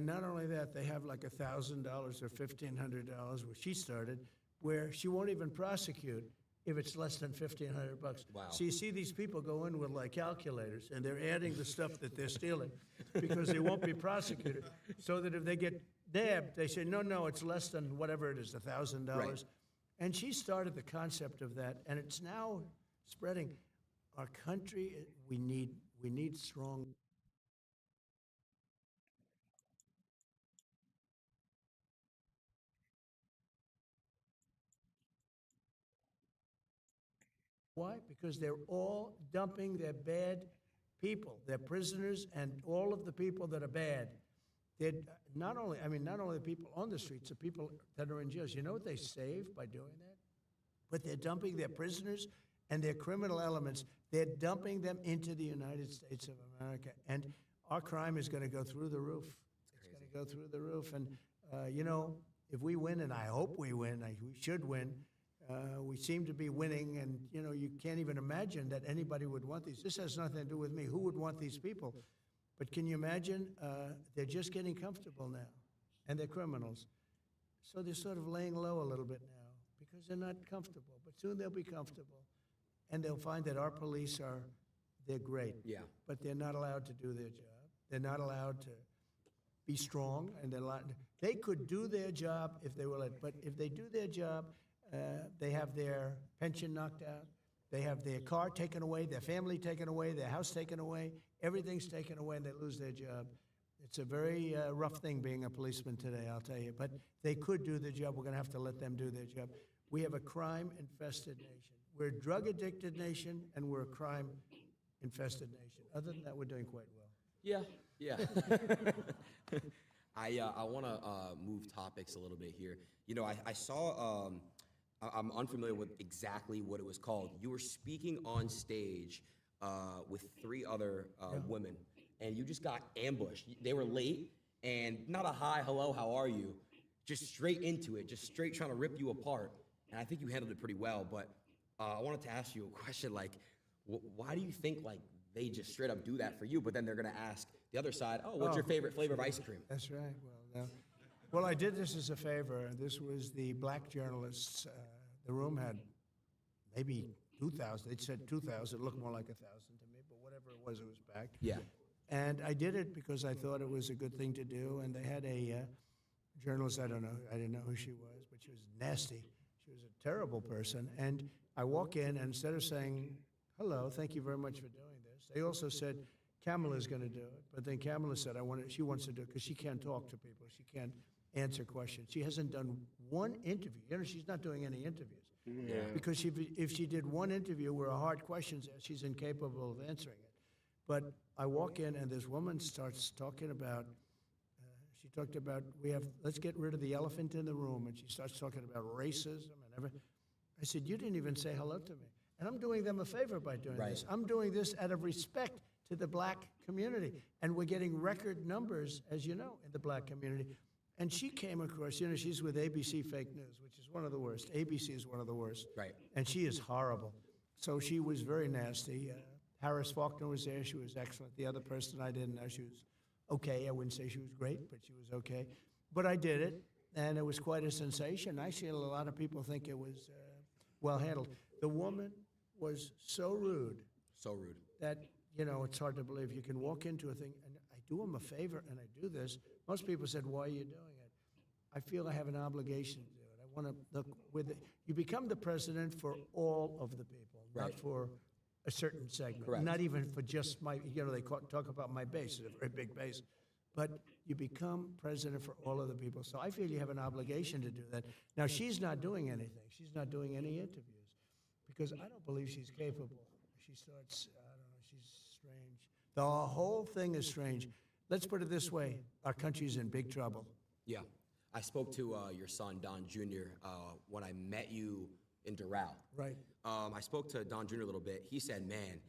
And not only that, they have like $1,000 or $1,500, where she started, where she won't even prosecute if it's less than $1,500. Wow. So you see these people go in with like calculators, and they're adding the stuff that they're stealing because they won't be prosecuted. So that if they get nabbed, they say, no, it's less than whatever it is, $1,000. Right. And she started the concept of that, and it's now spreading. Our country, we need strong. Why? Because they're all dumping their bad people, their prisoners, and all of the people that are bad. They're not only the people on the streets, the people that are in jails. You know what they save by doing that? But they're dumping their prisoners and their criminal elements. They're dumping them into the United States of America, and our crime is going to go through the roof. It's going to go through the roof, and if we win, and I hope we win, we should win. We seem to be winning, and you can't even imagine that anybody would want these. This has nothing to do with me. Who would want these people? But can you imagine? They're just getting comfortable now, and they're criminals. So they're sort of laying low a little bit now because they're not comfortable. But soon they'll be comfortable, and they'll find that our police they're great. Yeah. But they're not allowed to do their job. They're not allowed to be strong, and they could do their job if they were let. But if they do their job, they have their pension knocked out. They have their car taken away, their family taken away, their house taken away. Everything's taken away, and they lose their job. It's a very rough thing being a policeman today, I'll tell you. But they could do their job. We're going to have to let them do their job. We have a crime-infested nation. We're a drug-addicted nation, and we're a crime-infested nation. Other than that, we're doing quite well. Yeah. I want to move topics a little bit here. I saw, I'm unfamiliar with exactly what it was called. You were speaking on stage with 3 other women, and you just got ambushed. They were late, and not a hi, hello, how are you? Just straight into it, just straight trying to rip you apart. And I think you handled it pretty well, but I wanted to ask you a question, like, why do you think, like, they just straight up do that for you, but then they're going to ask the other side, what's your favorite flavor of ice cream? That's right. Well, I did this as a favor. This was the black journalists. The room had maybe 2,000. They said 2,000. It looked more like 1,000 to me, but whatever it was packed. Yeah. And I did it because I thought it was a good thing to do. And they had a journalist, I didn't know who she was, but she was nasty. She was a terrible person. And I walk in, and instead of saying, hello, thank you very much for doing this, they also said, Kamala's going to do it. But then Kamala said, she wants to do it because she can't talk to people. She can't answer questions. She hasn't done one interview. She's not doing any interviews. Yeah. Because if she did one interview where a hard question's asked, she's incapable of answering it. But I walk in, and this woman starts talking about, she talked about, let's get rid of the elephant in the room. And she starts talking about racism and everything. I said, you didn't even say hello to me. And I'm doing them a favor by doing this. I'm doing this out of respect to the black community. And we're getting record numbers, as you know, in the black community. And she came across, she's with ABC Fake News, which is one of the worst. ABC is one of the worst. Right. And she is horrible. So she was very nasty. Harris Faulkner was there. She was excellent. The other person I didn't know, she was okay. I wouldn't say she was great, but she was okay. But I did it, and it was quite a sensation. Actually, a lot of people think it was well handled. The woman was so rude. So rude. That, it's hard to believe. You can walk into a thing, and I do them a favor, and I do this. Most people said, why are you doing it? I feel I have an obligation to do it. I want to look with it. You become the president for all of the people, not for a certain segment. Correct. Not even for just my, they talk about my base, it's a very big base. But you become president for all of the people. So I feel you have an obligation to do that. Now, she's not doing anything. She's not doing any interviews because I don't believe she's capable. She starts, I don't know, she's strange. The whole thing is strange. Let's put it this way. Our country's in big trouble. Yeah. I spoke to your son, Don Jr., when I met you in Doral. Right. I spoke to Don Jr. a little bit. He said, man,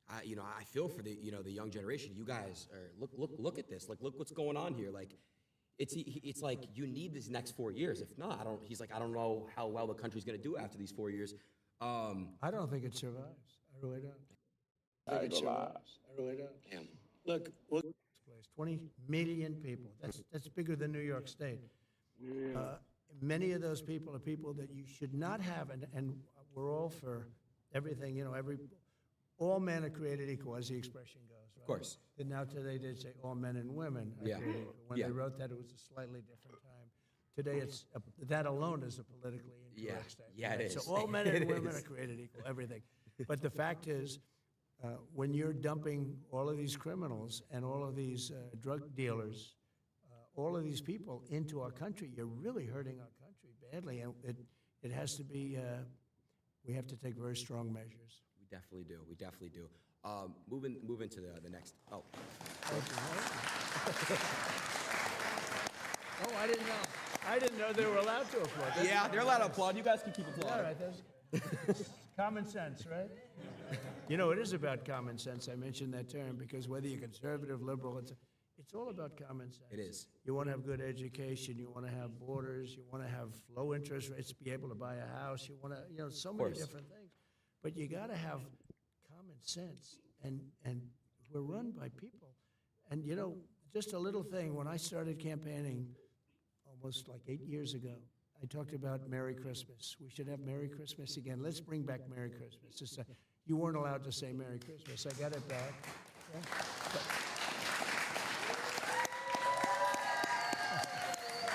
I feel for the young generation. You guys are, look at this. Like, look what's going on here. Like, it's like you need these next 4 years. If not, I don't know how well the country's going to do after these 4 years. I don't think it survives. I really don't. I think it survives. I really don't. Damn. Look, place. 20 million people. That's bigger than New York State. Many of those people are people that you should not have, and we're all for everything, all men are created equal, as the expression goes, right? Of course. And now today they say all men and women are Yeah. created equal. When Yeah. they wrote that, it was a slightly different time. Today, that alone is a politically incorrect statement. Yeah, it right? is. So all men and It women is. are created equal, everything. But the fact is, when you're dumping all of these criminals and all of these drug dealers, all of these people into our country, you're really hurting our country badly, and it has to be. We have to take very strong measures. We definitely do. We definitely do. Moving to the next. Oh, Oh, I didn't know they were allowed to applaud. That's yeah, they're allowed to applaud. You guys can keep all applauding. right. That's common sense, right? It is about common sense. I mentioned that term because whether you're conservative, liberal, it's all about common sense. It is. You want to have good education. You want to have borders. You want to have low interest rates to be able to buy a house. You want to, so many course. different things. But you got to have common sense. And we're run by people. And, just a little thing. When I started campaigning almost like 8 years ago, I talked about Merry Christmas. We should have Merry Christmas again. Let's bring back Merry Christmas. You weren't allowed to say Merry Christmas. I got it back. Yeah.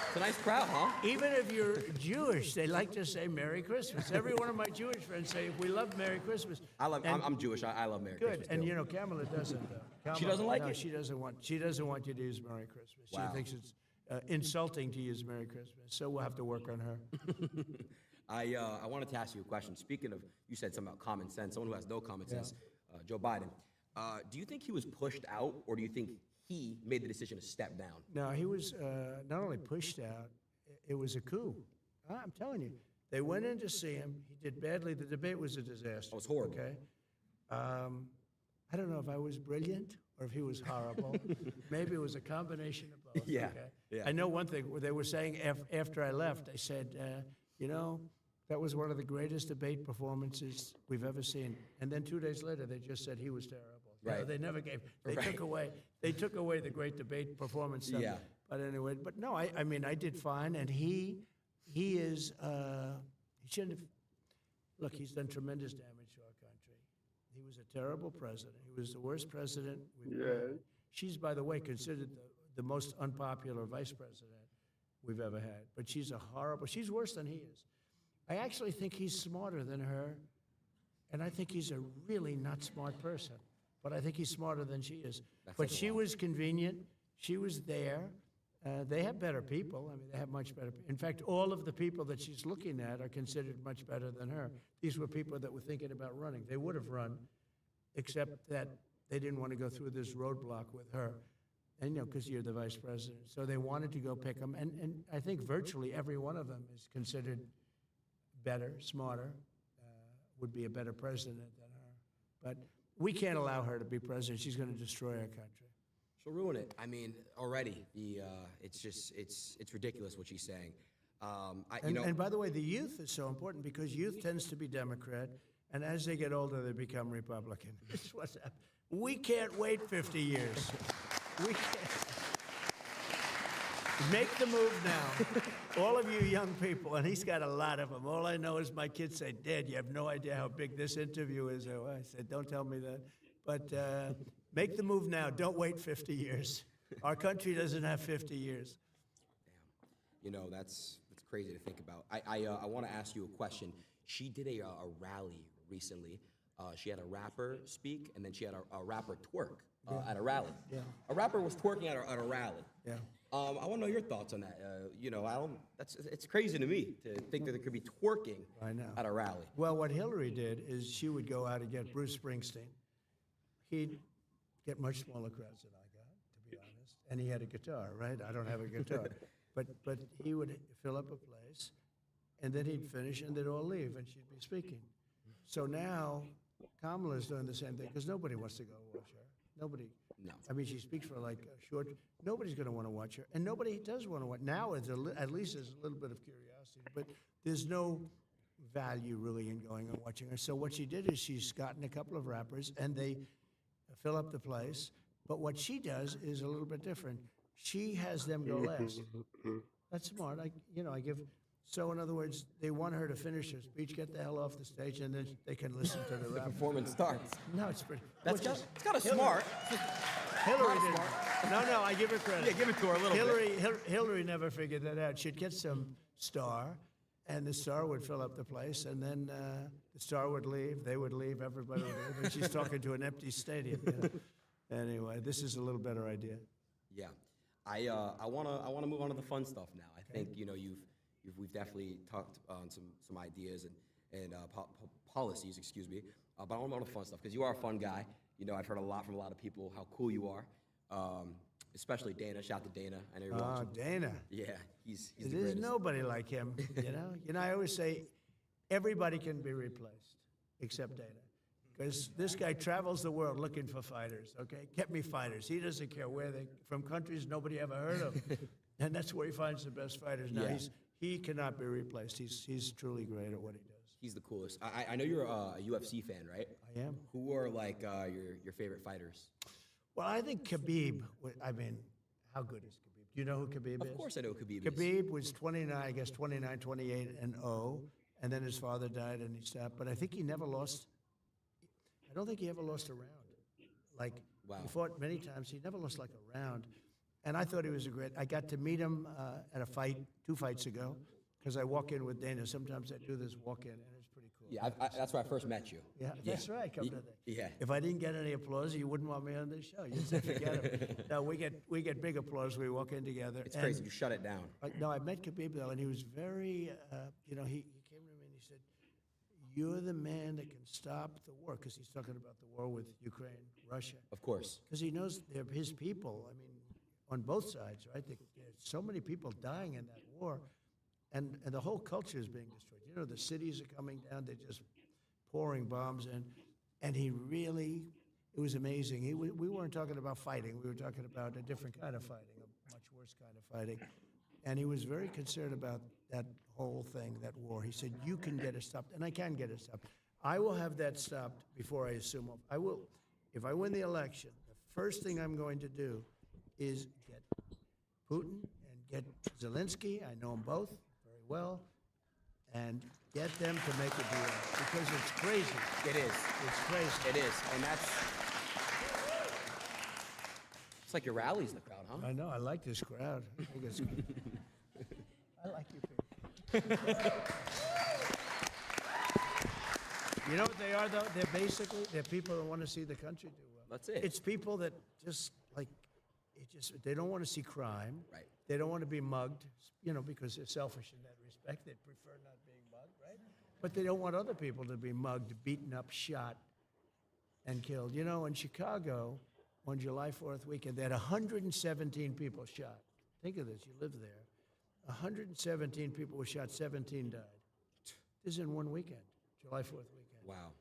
It's a nice crowd, huh? Even if you're Jewish, they like to say Merry Christmas. Every one of my Jewish friends say, we love Merry Christmas. I'm Jewish. I love Merry Good, Christmas. and too. Kamala doesn't, though. She Kamala, doesn't like no, it? She doesn't want you to use Merry Christmas. Wow. She thinks it's insulting to use Merry Christmas, so we'll have to work on her. I wanted to ask you a question. Speaking of, you said something about common sense, someone who has no common sense, Joe Biden. Do you think he was pushed out, or do you think he made the decision to step down? No, he was not only pushed out, it was a coup. I'm telling you. They went in to see him. He did badly. The debate was a disaster. It was horrible. Okay? I don't know if I was brilliant or if he was horrible. Maybe it was a combination of both. Yeah, Okay? yeah. I know one thing. They were saying after I left, they said, that was one of the greatest debate performances we've ever seen. And then 2 days later, they just said he was terrible. Right. They never gave. They Right. took away the great debate performance stuff. Yeah. But anyway, no, I mean, I did fine, and he is, he shouldn't have, look, he's done tremendous damage to our country. He was a terrible president. He was the worst president we've had. She's, by the way, considered the most unpopular vice president we've ever had. But she's she's worse than he is. I actually think he's smarter than her, and I think he's a really not smart person. But I think he's smarter than she is. But she was convenient. She was there. They have better people. I mean, they have much better. In fact, all of the people that she's looking at are considered much better than her. These were people that were thinking about running. They would have run, except that they didn't want to go through this roadblock with her. And, because you're the vice president. So they wanted to go pick him. And I think virtually every one of them is considered better, smarter, would be a better president than her. But we can't allow her to be president. She's going to destroy our country. She'll ruin it. I mean, already it's ridiculous what she's saying. And by the way, the youth is so important because youth tends to be Democrat, and as they get older, they become Republican. That's what's happening. We can't wait 50 years. We can't. Make the move now. All of you young people, and he's got a lot of them. All I know is my kids say, Dad, you have no idea how big this interview is. I said, don't tell me that. But make the move now. Don't wait 50 years. Our country doesn't have 50 years. Damn. That's crazy to think about. I want to ask you a question. She did a rally recently. She had a rapper speak, and then she had a rapper twerk at a rally. Yeah. A rapper was twerking at a rally. Yeah. I want to know your thoughts on that. It's crazy to me to think that there could be twerking at a rally. Well, what Hillary did is she would go out and get Bruce Springsteen. He'd get much smaller crowds than I got, to be honest. And he had a guitar, right? I don't have a guitar. But he would fill up a place, and then he'd finish, and they'd all leave, and she'd be speaking. So now Kamala's doing the same thing, because nobody wants to go watch her. Nobody. No. I mean, she speaks for like a short. Nobody's going to want to watch her, and nobody does want to watch. Now, at least there's a little bit of curiosity, but there's no value really in going and watching her. So what she did is she's gotten a couple of rappers, and they fill up the place, But what she does is a little bit different. She has them go last. That's smart. I give. So in other words, they want her to finish her speech, get the hell off the stage, and then they can listen to the rap. Performance starts. No, it's pretty. That's which kind is- it's kind of smart. Hillary not didn't. No, I give her credit. Yeah, give it to her a little bit. Hillary never figured that out. She'd get some star, and the star would fill up the place, and then the star would leave, they would leave, everybody would leave, and she's talking to an empty stadium. Anyway, this is a little better idea. Yeah, I wanna move on to the fun stuff now. I think we've definitely talked on some ideas and policies, excuse me. But I want to move on to the fun stuff because you are a fun guy. I've heard a lot from a lot of people how cool you are, especially Dana. Shout out to Dana. I know you're watching. Dana. Yeah, he's the There's greatest. nobody like him. I always say everybody can be replaced except Dana. Because this guy travels the world looking for fighters, okay? Get me fighters. He doesn't care where they from countries nobody ever heard of. And that's where he finds the best fighters. Now, Yeah. he cannot be replaced. He's truly great at what he does. He's the coolest. I know you're a UFC fan, right? I am. Who are like your favorite fighters? Well, I think Khabib, how good is Khabib? Do you know who Khabib is? Of course I know Khabib is. Khabib was 29, 28 and 0, and then his father died and he stopped. But I think he never lost. I don't think he ever lost a round. Like, Wow. he fought many times. He never lost like a round. And I thought he was I got to meet him at a fight 2 fights ago, because I walk in with Dana. Sometimes I do this walk in, and it's pretty cool. Yeah, that's where I first met you. Yeah, that's right. Come to that. Yeah. If I didn't get any applause, you wouldn't want me on this show. You'd say, forget it. No, we get big applause. We walk in together. It's crazy. You shut it down. No, I met Khabib though, and he was very, he came to me and he said, "You're the man that can stop the war," because he's talking about the war with Ukraine, Russia. Of course. Because he knows they're his people. I mean, on both sides, right? There's so many people dying in that war, and the whole culture is being destroyed. The cities are coming down. They're just pouring bombs in, and he really, it was amazing. We weren't talking about fighting. We were talking about a different kind of fighting, a much worse kind of fighting. And he was very concerned about that whole thing, that war. He said, "You can get it stopped," and I can get it stopped. I will have that stopped before I assume. I will, if I win the election, the first thing I'm going to do is get Putin and get Zelensky. I know them both very well, and get them to make a deal, because it's crazy. It is. It's crazy. It is. And that's. It's like your rallies in the crowd, huh? I know. I like this crowd. I think it's good. I like you people. You know what they are, though? They're people that want to see the country do well. That's it. It's people that just they don't want to see crime. Right. They don't want to be mugged, because they're selfish in that respect. They prefer not being mugged, right? But they don't want other people to be mugged, beaten up, shot, and killed. In Chicago, on July 4th weekend, they had 117 people shot. Think of this. You live there. 117 people were shot, 17 died. This is in one weekend, July 4th weekend. Wow.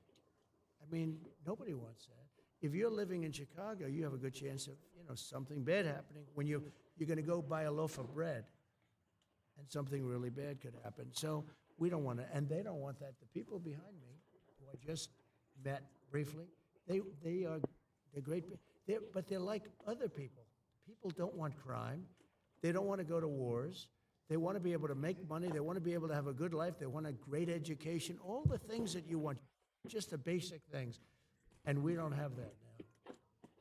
I mean, nobody wants that. If you're living in Chicago, you have a good chance of, something bad happening when you're going to go buy a loaf of bread, and something really bad could happen. So we don't want to, and they don't want that. The people behind me, who I just met briefly, they're great, but they're like other people. People don't want crime. They don't want to go to wars. They want to be able to make money. They want to be able to have a good life. They want a great education, all the things that you want, just the basic things. And we don't have that now.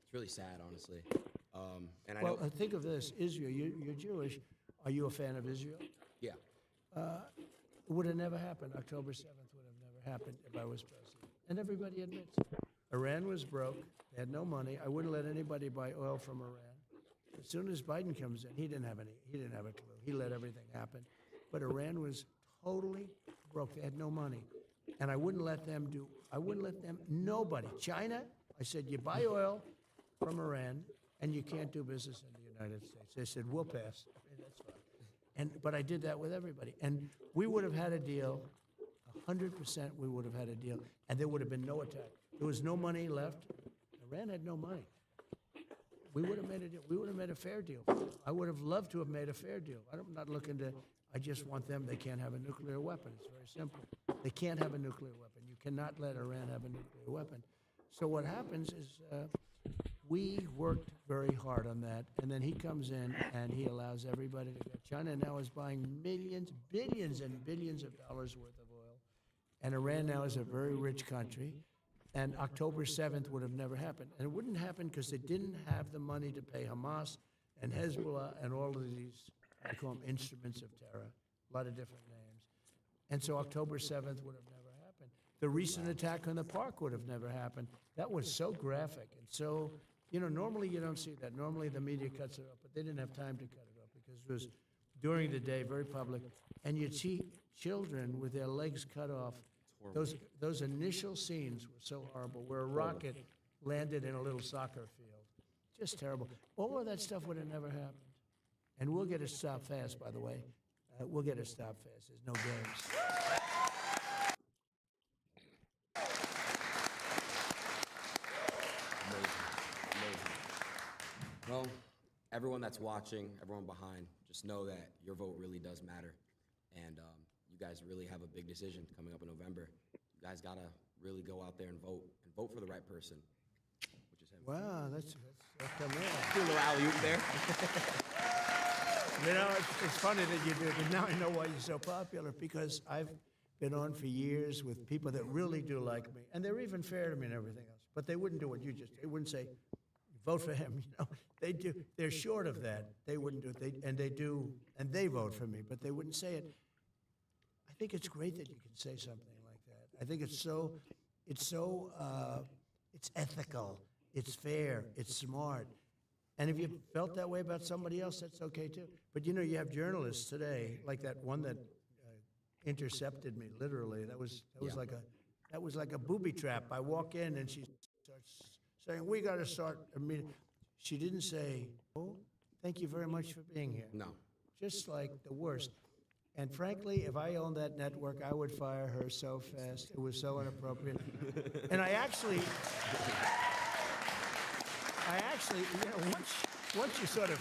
It's really sad, honestly. And Well, I know. think of this, Israel, you're Jewish. Are you a fan of Israel? Yeah. It would have never happened. October 7th would have never happened if I was president. And everybody admits it. Iran was broke. They had no money. I wouldn't let anybody buy oil from Iran. As soon as Biden comes in, he didn't have a clue. He let everything happen. But Iran was totally broke. They had no money. And I wouldn't let them nobody. China, I said, you buy oil from Iran, and you can't do business in the United States. They said, we'll pass. Okay, that's fine. But I did that with everybody. And we would have had a deal, 100% we would have had a deal, and there would have been no attack. There was no money left. Iran had no money. We would have made a deal. We would have made a fair deal. I would have loved to have made a fair deal. I'm not looking to, I just want them, they can't have a nuclear weapon. It's very simple. They can't have a nuclear weapon. You cannot let Iran have a nuclear weapon. So what happens is We worked very hard on that, and then he comes in and he allows everybody to go. China now is buying millions, billions and billions of dollars worth of oil, and Iran now is a very rich country, and October 7th would have never happened. And it wouldn't happen because they didn't have the money to pay Hamas and Hezbollah and all of these, I call them instruments of terror, a lot of different names. And so October 7th would have never happened. The recent attack on the park would have never happened. That was so graphic and so, normally you don't see that. Normally the media cuts it off, but they didn't have time to cut it off because it was during the day, very public. And you'd see children with their legs cut off. Those initial scenes were so horrible, where a rocket landed in a little soccer field. Just terrible. All of that stuff would have never happened. And we'll get it stopped fast, by the way. We'll get it stopped fast. There's no games. Well, everyone that's watching, everyone behind, just know that your vote really does matter. And you guys really have a big decision coming up in November. You guys got to really go out there and vote for the right person, which is him. Wow, that's come in. Do a little alley-oop there. It's funny that you do, but now I know why you're so popular, because I've been on for years with people that really do like me, and they're even fair to me and everything else, but they wouldn't do what you just did. They wouldn't say, vote for him, They do. They're short of that. They wouldn't do it. They do, and they vote for me, but they wouldn't say it. I think it's great that you can say something like that. I think it's ethical, it's fair, it's smart. And if you felt that way about somebody else, that's okay too. But you have journalists today, like that one that intercepted me, literally. That was like a booby trap. I walk in and she starts saying, "We got to start a meeting." She didn't say, "Oh, thank you very much for being here." No. Just like the worst. And frankly, if I owned that network, I would fire her so fast. It was so inappropriate. And I actually, once you sort of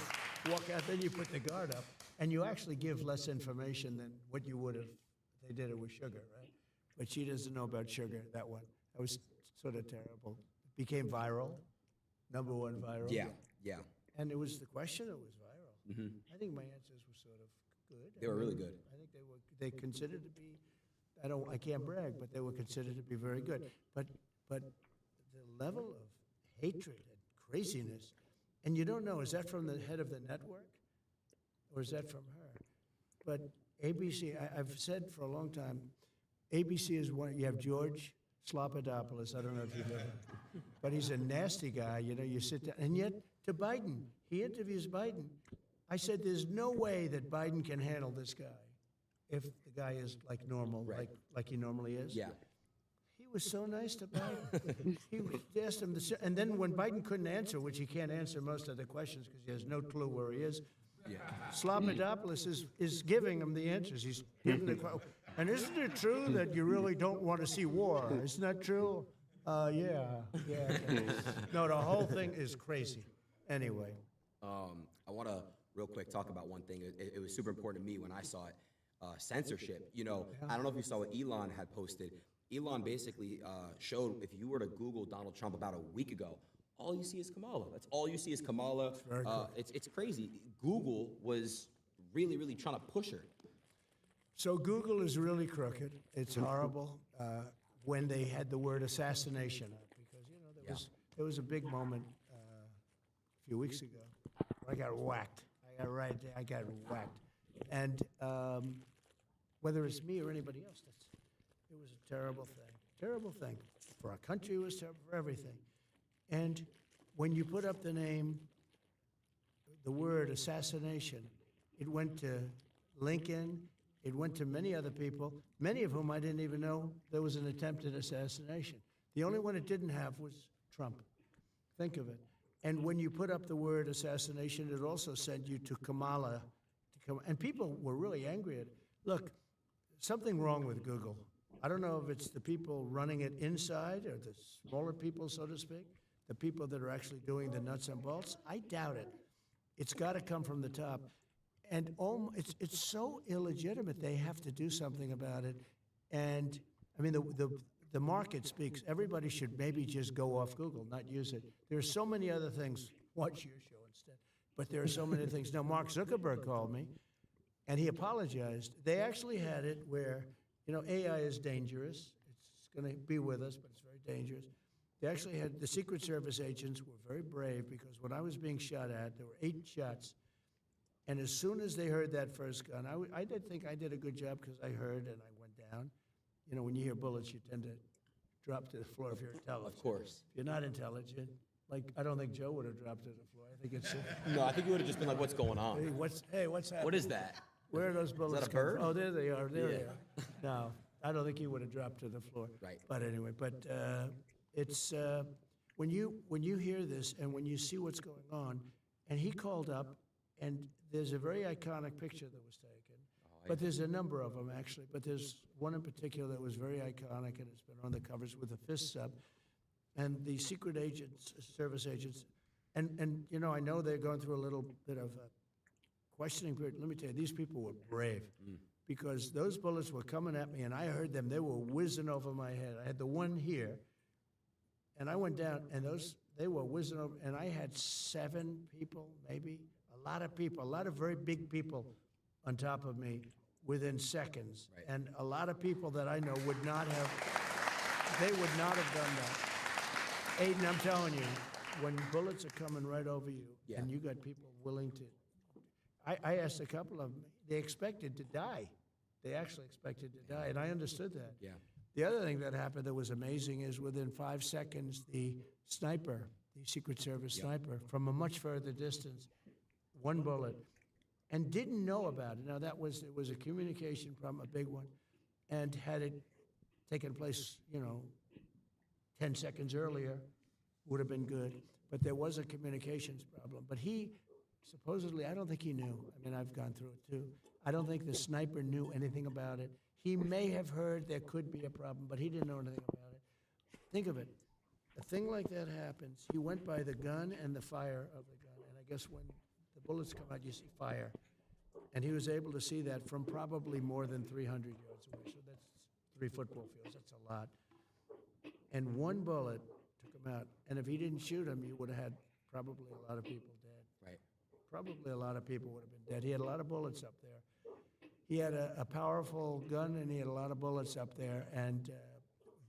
walk out, then you put the guard up, and you actually give less information than what you would have if they did it with sugar, right? But she doesn't know about sugar, that one. That was sort of terrible. It became viral, #1 viral. Yeah. And it was the question that was viral. Mm-hmm. I think my answers were sort of good. They were really good. I think they considered to be, I can't brag, but they were considered to be very good. But the level of hatred and craziness, and you don't know, is that from the head of the network or is that from her? But ABC, I've said for a long time, ABC is one. You have George Slopadopoulos. I don't know if you know him, but he's a nasty guy. You sit down, and yet to Biden, he interviews Biden. I said, there's no way that Biden can handle this guy if the guy is like normal, Right. like he normally is. Yeah. He was so nice to Biden. He asked him, and then when Biden couldn't answer, which he can't answer most of the questions because he has no clue where he is, Slopadopoulos is giving him the answers. He's giving the question. And isn't it true that you really don't want to see war? Isn't that true? Yeah. No, the whole thing is crazy. Anyway. I want to real quick talk about one thing. It was super important to me when I saw it. Censorship. I don't know if you saw what Elon had posted. Elon basically showed, if you were to Google Donald Trump about a week ago, all you see is Kamala. That's all you see is Kamala. It's crazy. Google was really, really trying to push her. So Google is really crooked. It's horrible. When they had the word assassination up, because there was a big moment a few weeks ago where I got whacked. I got whacked, and whether it's me or anybody else, it was a terrible thing for our country. It was terrible for everything. And when you put up the word assassination, it went to Lincoln. It went to many other people, many of whom I didn't even know there was an attempted assassination. The only one it didn't have was Trump. Think of it. And when you put up the word assassination, it also sent you to Kamala. And people were really angry at it. Look, something wrong with Google. I don't know if it's the people running it inside or the smaller people, so to speak, the people that are actually doing the nuts and bolts. I doubt it. It's got to come from the top. And it's so illegitimate. They have to do something about it. And I mean, the the market speaks. Everybody should maybe just go off Google, not use it. There are so many other things. Watch your show instead. But there are so many things. Now, Mark Zuckerberg called me, and he apologized. They actually had it where, AI is dangerous. It's going to be with us, but it's very dangerous. They actually had, the Secret Service agents were very brave because when I was being shot at, there were 8 shots. And as soon as they heard that first gun, I did think I did a good job because I heard and I went down. When you hear bullets, you tend to drop to the floor if you're intelligent. Of course. If you're not intelligent, like I don't think Joe would have dropped to the floor. I think it's. No, I think you would have just been like, "What's going on? What's happening? What is that? Where are those bullets? Is that a bird? Oh, there they are. There Yeah. they are. No, I don't think he would have dropped to the floor. Right. But anyway, it's when you hear this and when you see what's going on, and he called up, and there's a very iconic picture that was taken. But there's a number of them, actually. But there's one in particular that was very iconic, and it's been on the covers with the fists up. And the secret agents, service agents, and I know they're going through a little bit of a questioning period. Let me tell you, these people were brave because those bullets were coming at me, and I heard them. They were whizzing over my head. I had the one here, and I went down, and they were whizzing over, and I had 7 people, maybe, a lot of people, a lot of very big people on top of me within seconds. Right. And a lot of people that I know would not have done that. Aiden, I'm telling you, when bullets are coming right over you, Yeah. and you got people willing to, I asked a couple of them, they expected to die. They actually expected to die, and I understood that. Yeah. The other thing that happened that was amazing is within 5 seconds, the sniper, the Secret Service sniper, from a much further distance, 1 bullet, and didn't know about it. Now, it was a communication problem, a big one, and had it taken place, 10 seconds earlier, would have been good. But there was a communications problem. But he, supposedly, I don't think he knew. I mean, I've gone through it too. I don't think the sniper knew anything about it. He may have heard there could be a problem, but he didn't know anything about it. Think of it. A thing like that happens. He went by the gun and the fire of the gun. And I guess when the bullets come out, you see fire. And he was able to see that from probably more than 300 yards away. So that's 3 football fields. That's a lot. And 1 bullet took him out. And if he didn't shoot him, you would have had probably a lot of people dead. Right. Probably a lot of people would have been dead. He had a lot of bullets up there. He had a powerful gun, and he had a lot of bullets up there. And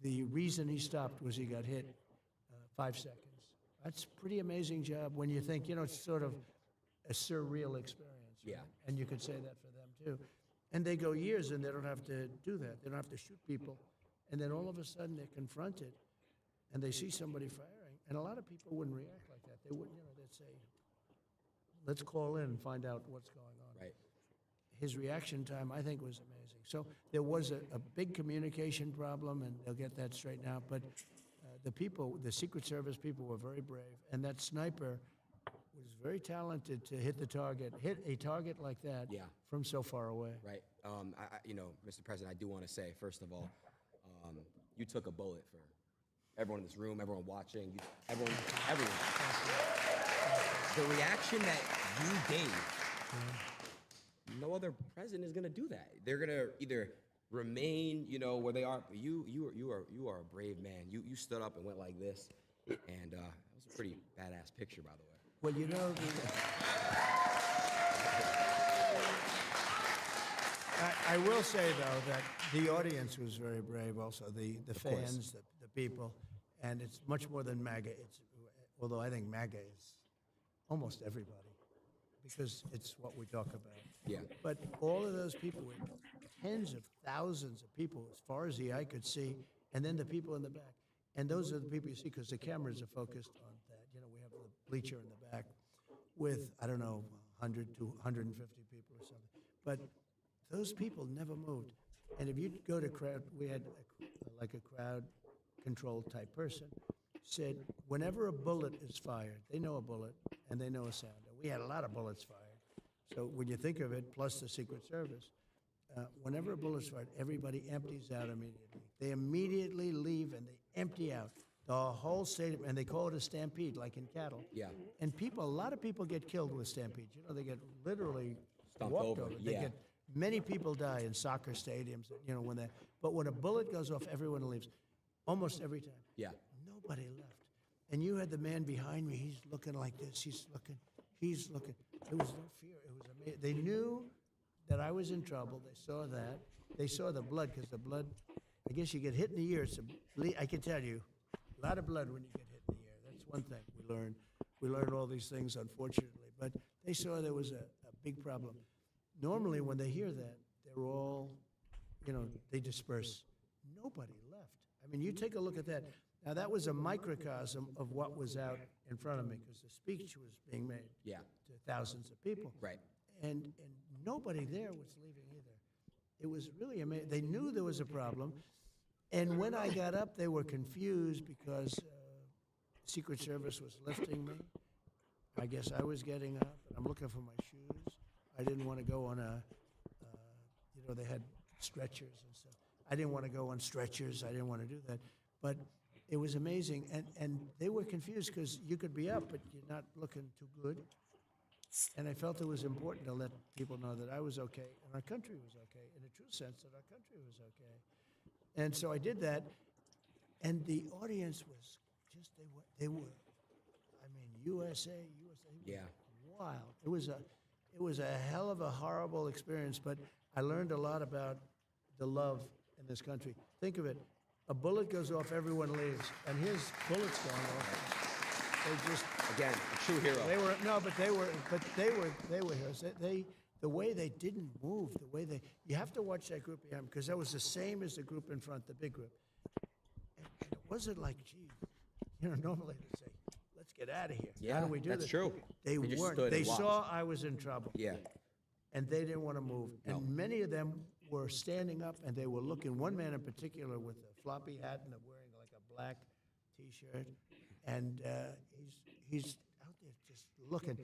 the reason he stopped was he got hit 5 seconds. That's a pretty amazing job when you think, it's sort of a surreal experience. Right? Yeah. And you could say that for them, too. And they go years, and they don't have to do that. They don't have to shoot people. And then all of a sudden, they're confronted, and they see somebody firing. And a lot of people wouldn't react like that. They wouldn't, they'd say, let's call in and find out what's going on. Right. His reaction time, I think, was amazing. So there was a big communication problem, and they'll get that straightened out. But the Secret Service people were very brave, and that sniper was very talented to hit a target like that from so far away. Right. Mr. President, I do want to say, first of all, you took a bullet for everyone in this room, everyone watching, everyone. The reaction that you gave, no other president is going to do that. They're going to either remain, where they are. You are a brave man. You stood up and went like this, and that was a pretty badass picture, by the way. Well, I will say, though, that the audience was very brave also, the fans, the people, and it's much more than MAGA. Although I think MAGA is almost everybody, because it's what we talk about. Yeah. But all of those people were tens of thousands of people as far as the eye could see, and then the people in the back. And those are the people you see because the cameras are focused on that. We have the bleacher in the back with, 100 to 150 people or something. But those people never moved. And if you go to crowd, we had a crowd control type person, said whenever a bullet is fired, they know a bullet and they know a sound. And we had a lot of bullets fired. So when you think of it, plus the Secret Service, whenever a bullet's fired, everybody empties out immediately. They immediately leave and they empty out the whole stadium, and they call it a stampede, like in cattle. Yeah. And a lot of people get killed with stampedes. They get literally Stomped walked over, They yeah. get many people die in soccer stadiums. But when a bullet goes off, everyone leaves. almost every time. Yeah. Nobody left. And you had the man behind me, he's looking like this, he's looking. There was no fear, it was amazing. They knew that I was in trouble, they saw that. They saw the blood, because the blood, I guess you get hit in the ear, I can tell you, a lot of blood when you get hit in the ear. That's one thing we learned. We learned all these things, unfortunately. But they saw there was a big problem. Normally, when they hear that, they're all, they disperse. Nobody left. I mean, you take a look at that. Now, that was a microcosm of what was out in front of me, because the speech was being made Yeah. to thousands of people. Right. And nobody there was leaving either. It was really amazing. They knew there was a problem. And when I got up, they were confused because Secret Service was lifting me. I guess I was getting up, and I'm looking for my shoes. I didn't want to go on they had stretchers and stuff. I didn't want to go on stretchers. I didn't want to do that. But it was amazing. And they were confused because you could be up, but you're not looking too good. And I felt it was important to let people know that I was okay and our country was okay, in a true sense that our country was okay. And so I did that, and the audience was just, they were, I mean, USA, Yeah. wild. It was a hell of a horrible experience, but I learned a lot about the love in this country. Think of it, a bullet goes off, everyone leaves, and his bullet's going off. They just, Again, a true hero. they were heroes. The way they didn't move, you have to watch that group behind, because that was the same as the group in front, the big group. And it wasn't like, gee, normally they say, let's get out of here. Yeah, How do we do that's this? true. They They just weren't. stood They and watched. saw I was in trouble. Yeah. And they didn't want to move. No. And many of them were standing up, and they were looking, one man in particular with a floppy hat and wearing like a black T-shirt, and he's out there just looking.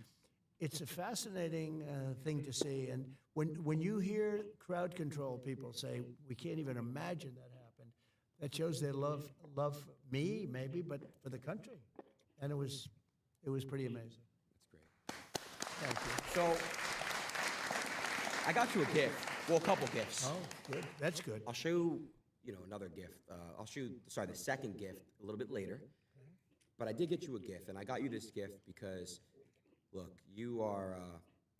It's a fascinating thing to see, and when you hear crowd control people say, we can't even imagine that happened, that shows their love for me, maybe, but for the country. And it was pretty amazing. That's great. Thank you. So, I got you a gift. Well, a couple gifts. Oh, good. That's good. I'll show you, another gift. I'll show you, the second gift a little bit later. But I did get you a gift, and I got you this gift because, look, you are,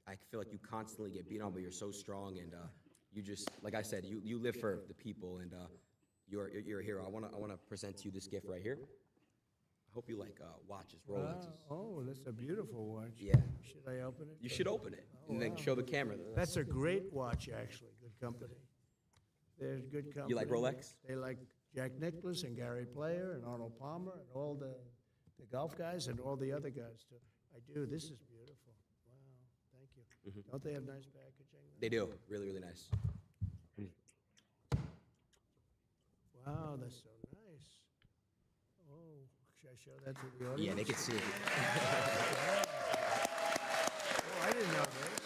I feel like you constantly get beat on, but you're so strong, and you just, like I said, you live for the people, and you're a hero. I wanna present to you this gift right here. I hope you like watches, Rolexes. Oh, that's a beautiful watch. Yeah. Should I open it? You should open it, and then show the camera. That's a great watch, actually. Good company. They're good company. You like Rolex? They like Jack Nicklaus and Gary Player and Arnold Palmer and all the golf guys and all the other guys, too. I do. This is beautiful. Wow. Thank you. Don't they have nice packaging? They do. Really, really nice. Wow, that's so nice. Oh, should I show that to the audience? Yeah, they can see it. Oh, I didn't know this.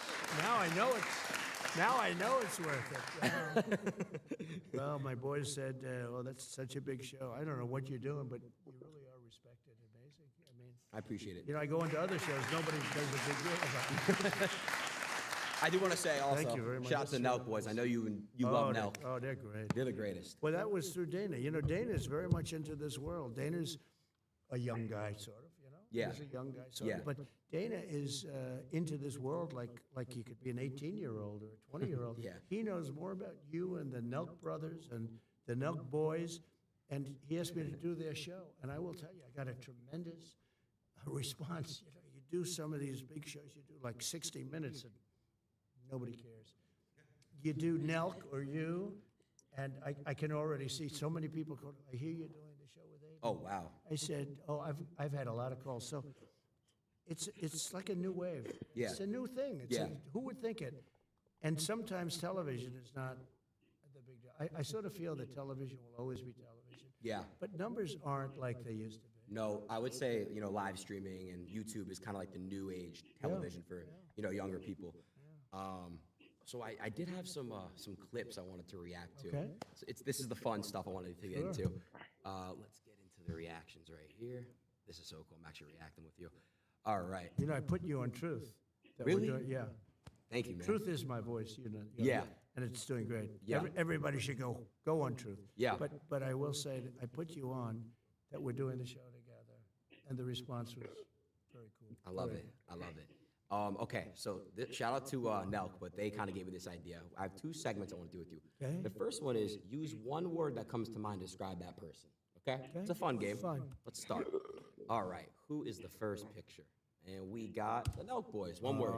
Now I know it's worth it. Well, my boys said, "Oh, that's such a big show." I don't know what you're doing, but you really are respected. Amazing. I mean, I appreciate it. I go into other shows, nobody does a big deal about it. I do want to say also, you very much. shout out to the That's Nelk boys. I know you love Nelk. They're great. They're the greatest. Well, that was through Dana. Dana's very much into this world. Dana's a young guy, sort of. Yeah. He's a young guy, sort Yeah. of. But Dana is into this world like he could be an 18-year-old or a 20-year-old. Yeah. He knows more about you and the Nelk brothers and the Nelk boys, and he asked me to do their show. And I will tell you, I got a tremendous response. You do some of these big shows, you do like 60 minutes, and nobody cares. You do Nelk or you, and I can already see so many people go, I hear you're doing the show with Aiden. Oh, wow. I said, I've had a lot of calls. So it's like a new wave. Yeah. It's a new thing. Who would think it? And sometimes television is not the big deal. I sort of feel that television will always be television. Yeah. But numbers aren't like they used to be. No, I would say, live streaming and YouTube is kind of like the new age television for, younger people. So I did have some clips I wanted to react to. Okay. So this is the fun stuff I wanted to get into. Let's get into the reactions right here. This is so cool. I'm actually reacting with you. All right. I put you on Truth. That we're Really? doing- yeah. Thank you, man. Truth is my voice, you know. Yeah. And it's doing great. Yeah. Everybody should go on Truth. Yeah. But I will say that I put you on that we're doing the show together, and the response was very cool. I love it. I love it. Okay, so shout out to Nelk, but they kind of gave me this idea. I have 2 segments I want to do with you. Okay. The first one is use one word that comes to mind to describe that person. Okay? It's a fun game. Fine. Let's start. All right, who is the first picture? And we got the Nelk boys. One word.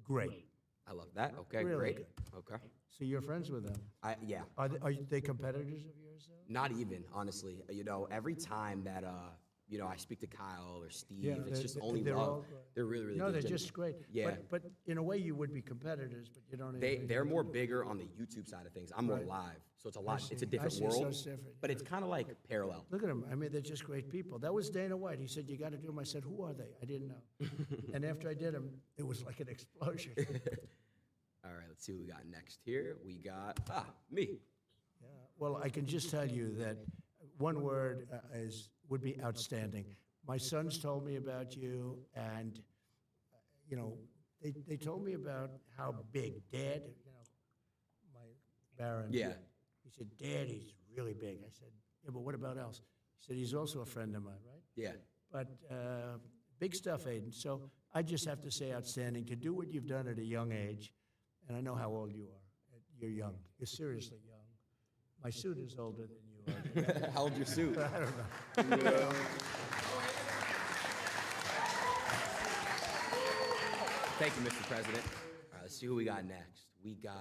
Great. I love that. Okay, Really great. good. Okay. So you're friends with them? Yeah. Are they competitors of yours, though? Not even, honestly. You know, every time that you know, I speak to Kyle or Steve, Yeah, it's just only they're love. all great. They're really, really No, good. they're just great. Yeah. But in a way, you would be competitors, but you don't. They're more bigger on the YouTube side of things. I'm more Right. live, so it's a lot. It's a see. different I see, so world, it's different, but it's kind of like parallel. Look at them. I mean, they're just great people. That was Dana White. He said, you got to do them. I said, who are they? I didn't know. And after I did them, it was like an explosion. All right, let's see what we got next here. We got me. Yeah. Well, I can just tell you that one word would be outstanding. My sons told me about you, and you know, they told me about how big Dad. You know, my Baron. Yeah. He said, Dad, he's really big. I said, yeah, but what about else? He said, he's also a friend of mine, right? Yeah. But big stuff, Aiden. So I just have to say outstanding to do what you've done at a young age, and I know how old you are. You're young. You're seriously young. My suit is older than you are. How old's your suit? I don't know. Thank you, Mr. President. All right, let's see who we got next. We got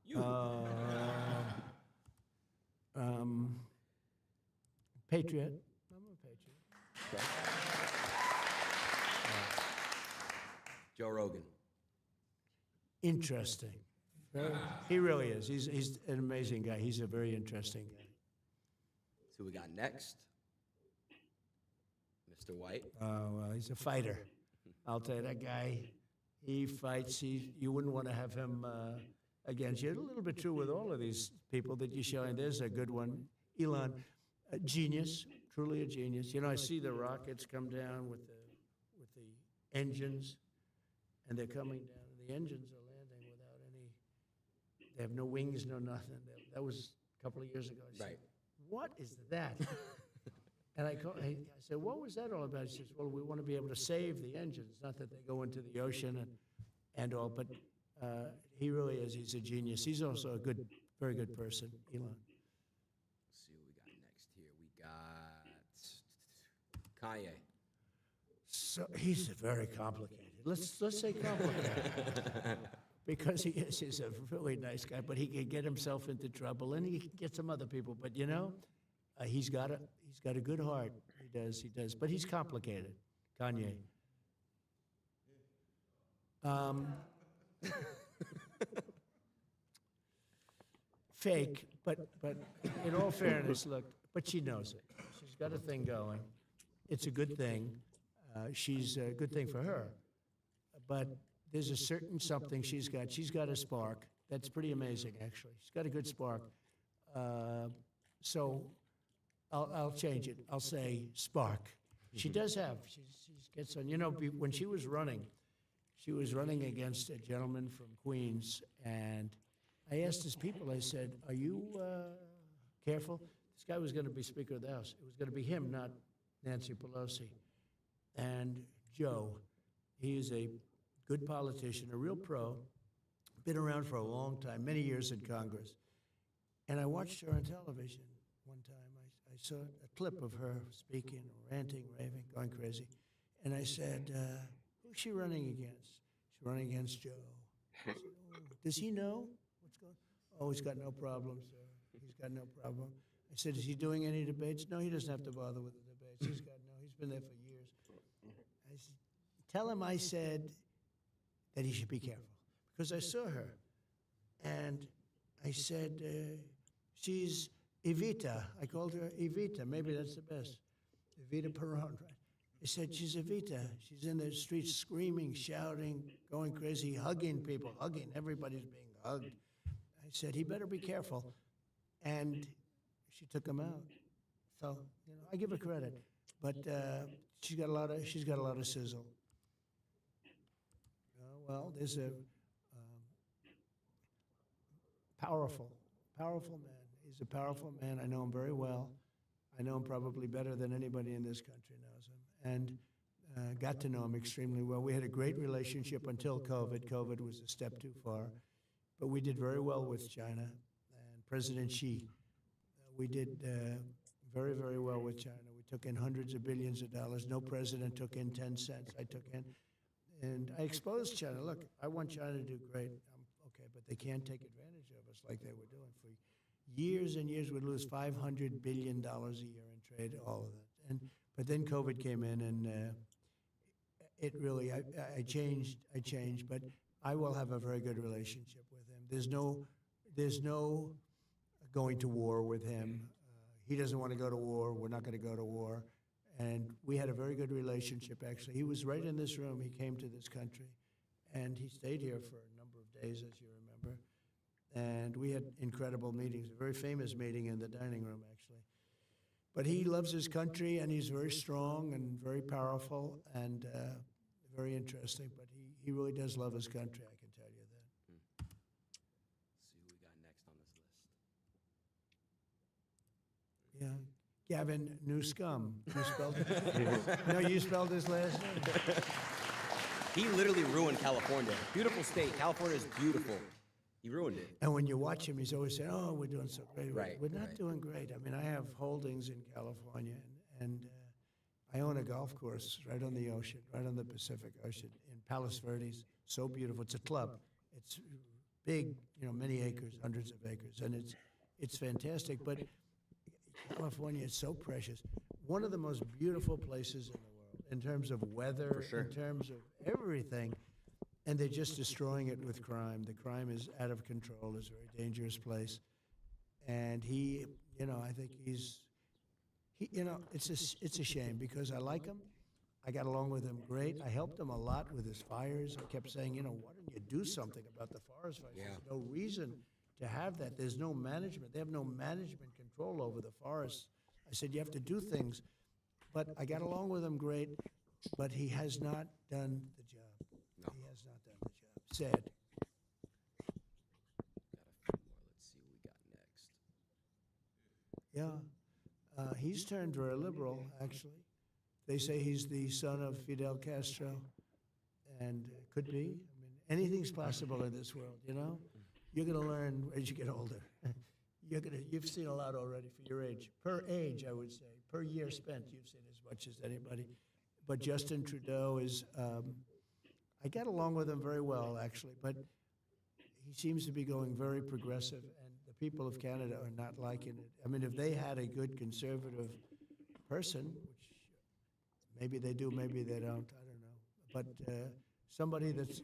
you. Patriot. I'm a patriot. Okay. Joe Rogan. Interesting. He really is. He's an amazing guy. He's a very interesting guy. Let's see who we got next. Mr. White. Oh, well, he's a fighter. I'll tell you, that guy, he fights. You wouldn't want to have him against you. A little bit true with all of these people that you show, and there's a good one. Elon, a genius, truly a genius. You know, I see the rockets come down with the engines, and they're coming down, and the engines are landing without any, they have no wings, no nothing. That was a couple of years ago. I said, Right. what is that? And I said, what was that all about? He says, well, we want to be able to save the engines, not that they go into the ocean and all, but he really is. He's a genius. He's also a very good person, Elon. Let's see what we got next here. We got Kanye. So he's very complicated. Let's say complicated. Because he's a really nice guy, but he can get himself into trouble, and he can get some other people. But you know, he's got a good heart. He does. But he's complicated. Kanye. Fake, but in all fairness, look. But she knows it. She's got a thing going. It's a good thing. She's a good thing for her. But there's a certain something she's got. She's got a spark. That's pretty amazing, actually. She's got a good spark. So I'll change it. I'll say spark. She does have. She gets on. You know, when she was running against a gentleman from Queens, and I asked his people, I said, are you careful? This guy was going to be Speaker of the House. It was going to be him, not Nancy Pelosi. And Joe, he is a good politician, a real pro, been around for a long time, many years in Congress. And I watched her on television one time. I saw a clip of her speaking, ranting, raving, going crazy. And I said, who's she running against? She's running against Joe. I said, oh, does he know what's going on? Oh, he's got no problem, sir. He's got no problem. I said, is he doing any debates? No, he doesn't have to bother with the debates. He's been there for years. I said, tell him I said that he should be careful. Because I saw her, and I said, she's Evita. I called her Evita. Maybe that's the best. Evita Peron, right? I said, she's Evita. She's in the streets screaming, shouting, going crazy, hugging people, hugging. Everybody's being hugged. I said, he better be careful. And she took him out. So, you know, I give her credit. But she's got a lot of sizzle. Well, there's a powerful, powerful man. He's a powerful man. I know him very well. I know him probably better than anybody in this country knows him, and got to know him extremely well. We had a great relationship until COVID. COVID was a step too far, but we did very well with China and President Xi. We did very, very well with China. We took in hundreds of billions of dollars. No president took in 10 cents. I took in. And I exposed China. Look, I want China to do great. Okay, but they can't take advantage of us like they were doing. For years and years, we'd lose $500 billion a year in trade, all of that. But then COVID came in, and it really, I changed, but I will have a very good relationship with him. There's no going to war with him. He doesn't want to go to war. We're not going to go to war. And we had a very good relationship, actually. He was right in this room. He came to this country, and he stayed here for a number of days, as you remember. And we had incredible meetings, a very famous meeting in the dining room, actually. But he loves his country, and he's very strong and very powerful and very interesting. But he really does love his country, I can tell you that. Let's see who we got next on this list. Yeah. Gavin Newscomb. You spelled it? No, you spelled his last name. He literally ruined California. Beautiful state. California is beautiful. He ruined it. And when you watch him, he's always saying, "Oh, we're doing so great." Right, We're not right. doing great. I mean, I have holdings in California, and I own a golf course right on the ocean, right on the Pacific Ocean in Palos Verdes. So beautiful. It's a club. It's big, many acres, hundreds of acres, and it's fantastic. But California is so precious. One of the most beautiful places in the world in terms of weather, For sure. in terms of everything. And they're just destroying it with crime. The crime is out of control. It's a very dangerous place. And he, I think it's a shame because I like him. I got along with him great. I helped him a lot with his fires. I kept saying, why don't you do something about the forest fires? Yeah. There's no reason to have that. There's no management. They have no management control over the forests. I said, you have to do things. But I got along with him great, but he has not done the job. No. He has not done the job. Sad. Got a few more. Let's see who we got next. Yeah. He's turned very liberal, actually. They say he's the son of Fidel Castro, and could be. I mean, anything's possible in this world, You're going to learn as you get older. You've seen a lot already for your age. Per age, I would say. Per year spent, you've seen as much as anybody. But Justin Trudeau is, I got along with him very well, actually, but he seems to be going very progressive, and the people of Canada are not liking it. I mean, if they had a good conservative person, which maybe they do, maybe they don't, I don't know, but somebody that's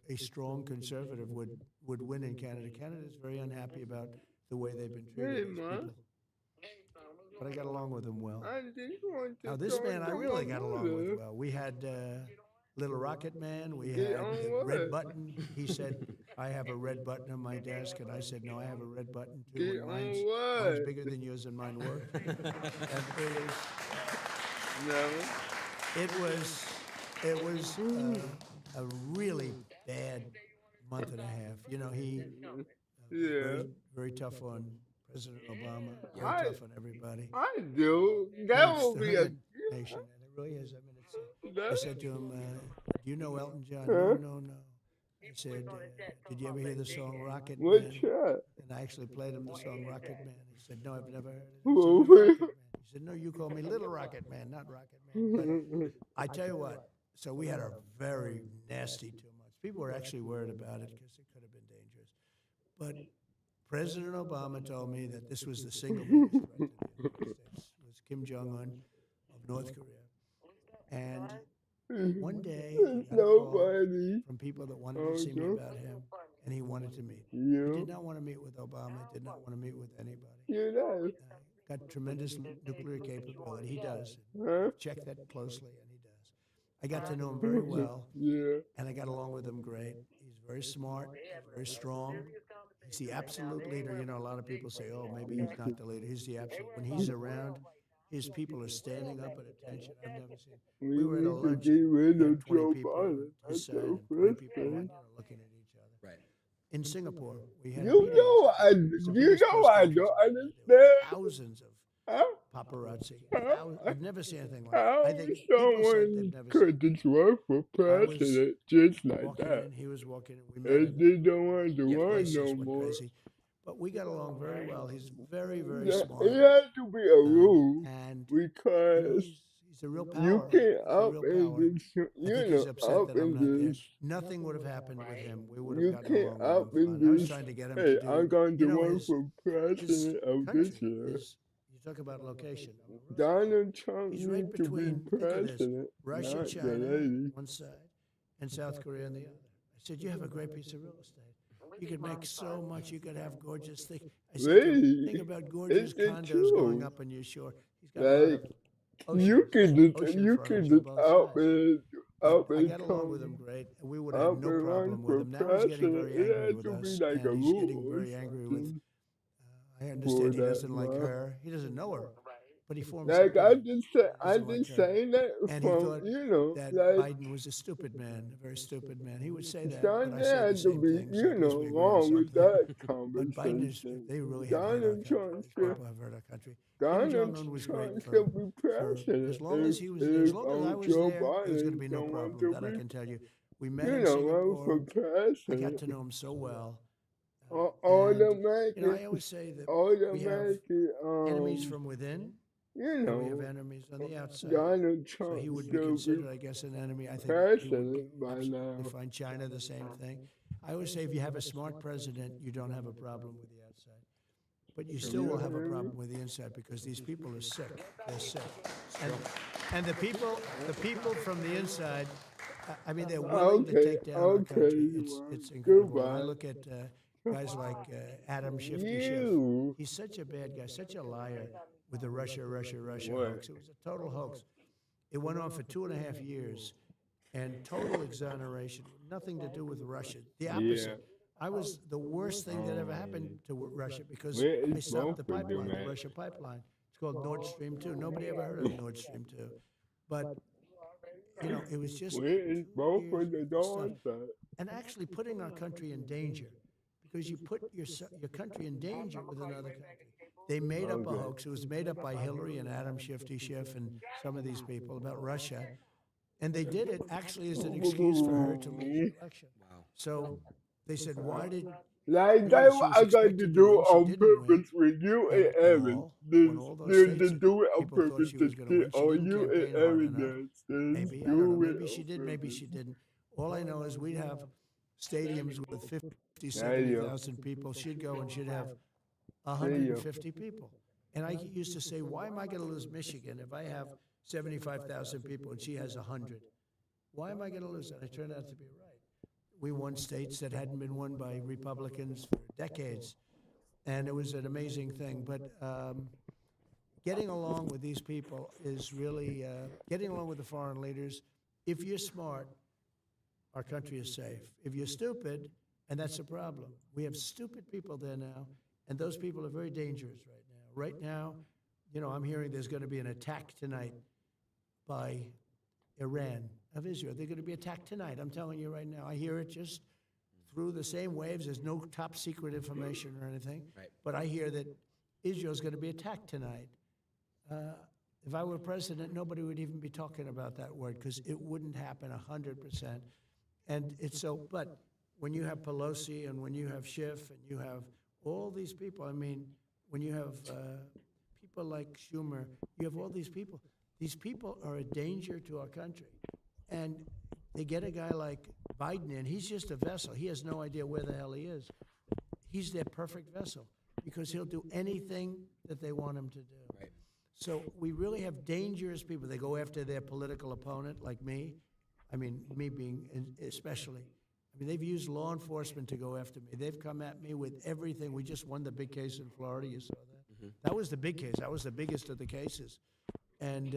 a strong conservative would win in Canada. Canada's very unhappy about the way they've been treating these people. But I got along with him well. Now, this man I really got along with well. We had Little Rocket Man. We had Red Button. He said, I have a red button on my desk. And I said, no, I have a red button too. And mine's bigger than yours and mine work. It was a really bad month and a half. He very tough on President Obama, very tough on everybody. I do. That will be a nation, and it really is. I mean, I said to him, "Do you know Elton John?" No. I said, "Did you ever hear the song Rocket Man?" And I actually played him the song Rocket Man. He said, "No, I've never heard it." I said, Rocket Man. He said, "No, you call me Little Rocket Man, not Rocket Man." But I tell you what. So we had a very nasty 2 months. People were actually worried about it because it could have been dangerous. But President Obama told me that this was the single biggest threat to the United States, was Kim Jong-un of North Korea. And one day, he got a call from people that wanted to see me about him, and he wanted to meet. He did not want to meet with Obama, did not want to meet with anybody. Got tremendous nuclear capability. He does. Check that closely, and he does. I got to know him very well, and I got along with him great. He's very smart, very strong. He's the absolute leader. A lot of people say, oh, maybe he's not the leader. He's the absolute. When he's around, his people are standing up at attention. I've never seen. We We were at a need to lunch. get rid He had of 20 Joe people Biden. on his That's side the and 20 first people thing. looking at each other. Right. In Singapore, we had a You meeting. know I It's the biggest press I conference don't I've ever had. There were understand. thousands of How, paparazzi. how, I've never seen anything like it. how I think people said they've someone never seen could just work for I was president just like walking that? in, he was walking in, we met And in they don't want to Yeah, run places, no went more. crazy. But we got along very well. He's very, very It smart. has to be a rule And, because he's a real you power. can't He's a up real in power. this, I think he's upset up that I'm in not there. this. Nothing would have happened with him. We would have You gotten can't along up with him in fine. I was this. trying to get him Hey, to do, I'm going to run his for president of country this year. is, you talk about location. Donald Trump He's right needs to be between, think of this, president, Russia, not the China lady. on one side, and South Korea on the other. I said, you have a great piece of real estate. You could make so much. You could have gorgeous things. I said, to him, Really? think about gorgeous It's condos going true. up on your shore. He's got a lot Like, of you can just, ocean you frontage can on just both up sides. and, But up I and got along with him come, great, and we would have had up no and run problem with for him. Now he's getting president. very It angry has with to us, be like a and he's getting rule or very angry with. something I for understand he that, doesn't like man. her. He doesn't know her, but he formed Like some I kind of just said, he I doesn't like just her. saying that And he from thought that like Biden was a stupid man, a very stupid man. He would say that, John but I said the had to same be, thing, so at least we agree on wrong with something. that But Biden is, conversation. they really have hurt our Donald country. Trump These should, people have hurt our country. Kim Donald Jong-un was great Trump for should be as president long as he was, as if long as I was Joe there, there was going to Biden be no don't want problem. to That I be, can tell you. We met in run for Singapore. I got president. to know him so well. All And, the I always say that all the we have American, enemies from within, and we have enemies on the outside. Donald So Trump he would be should be considered, I guess, an enemy. I think he would president by absolutely now. find China the same thing. I always say if you have a smart president, you don't have a problem with the outside. But you still will have a problem with the inside because these people are sick. They're sick. And the people from the inside, I mean, they're willing to take down our country. It's incredible. When I look at guys like Adam Shifty Schiff. He's such a bad guy, such a liar with the Russia hoax. It was a total hoax. It went on for 2.5 years, and total exoneration, nothing to do with Russia. The opposite. I was the worst thing that ever happened to Russia because I stopped the pipeline, the Russia pipeline. It's called Nord Stream 2. Nobody ever heard of Nord Stream 2. But, it was just both years of the of doors stuff. And actually putting our country in danger because you put your country in danger with another country. They made up a hoax. It was made up by Hillary and Adam Shifty Schiff and some of these people about Russia. And they did it actually as an excuse for her to lose the election. Wow. So they said, why did... Like that what I got to do on purpose with you and Evan. To do it on purpose to get on you and Evan. Maybe, I don't know, maybe she did, maybe she didn't. All I know is we'd have stadiums with 50, 70,000 people. She'd go and she'd have 150 people. And I used to say, why am I going to lose Michigan if I have 75,000 people and she has 100? Why am I going to lose it? I turned out to be right. We won states that hadn't been won by Republicans for decades, and it was an amazing thing. But getting along with these people is really getting along with the foreign leaders. If you're smart, our country is safe. If you're stupid, and that's a problem. We have stupid people there now, and those people are very dangerous right now. Right now, I'm hearing there's going to be an attack tonight by Iran of Israel. They're going to be attacked tonight. I'm telling you right now. I hear it just through the same waves. There's no top secret information or anything. Right. But I hear that Israel's going to be attacked tonight. If I were president, nobody would even be talking about that word because it wouldn't happen 100%. And it's so, but when you have Pelosi and when you have Schiff and you have all these people, I mean, when you have people like Schumer, you have all these people. These people are a danger to our country. And they get a guy like Biden in, he's just a vessel. He has no idea where the hell he is. He's their perfect vessel because he'll do anything that they want him to do. Right. So we really have dangerous people. They go after their political opponent, like me. I mean, me being especially. I mean, they've used law enforcement to go after me. They've come at me with everything. We just won the big case in Florida. You saw that? That was the big case. That was the biggest of the cases. And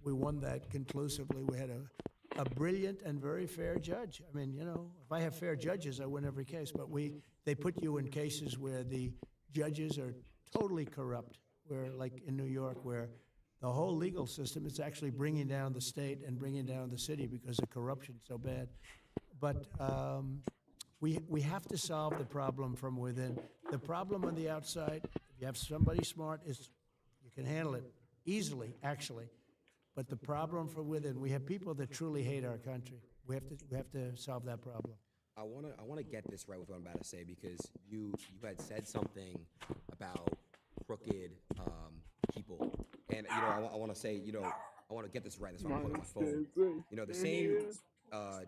we won that conclusively. We had a brilliant and very fair judge. I mean, if I have fair judges, I win every case. But they put you in cases where the judges are totally corrupt, where, like in New York, where the whole legal system is actually bringing down the state and bringing down the city because the corruption's so bad. But we have to solve the problem from within. The problem on the outside, if you have somebody smart, is you can handle it easily, actually. But the problem from within, we have people that truly hate our country. We have to solve that problem. I wanna get this right with what I'm about to say, because you had said something about crooked people, and I want to say, I want to get this right. That's why I'm pulling my phone. The same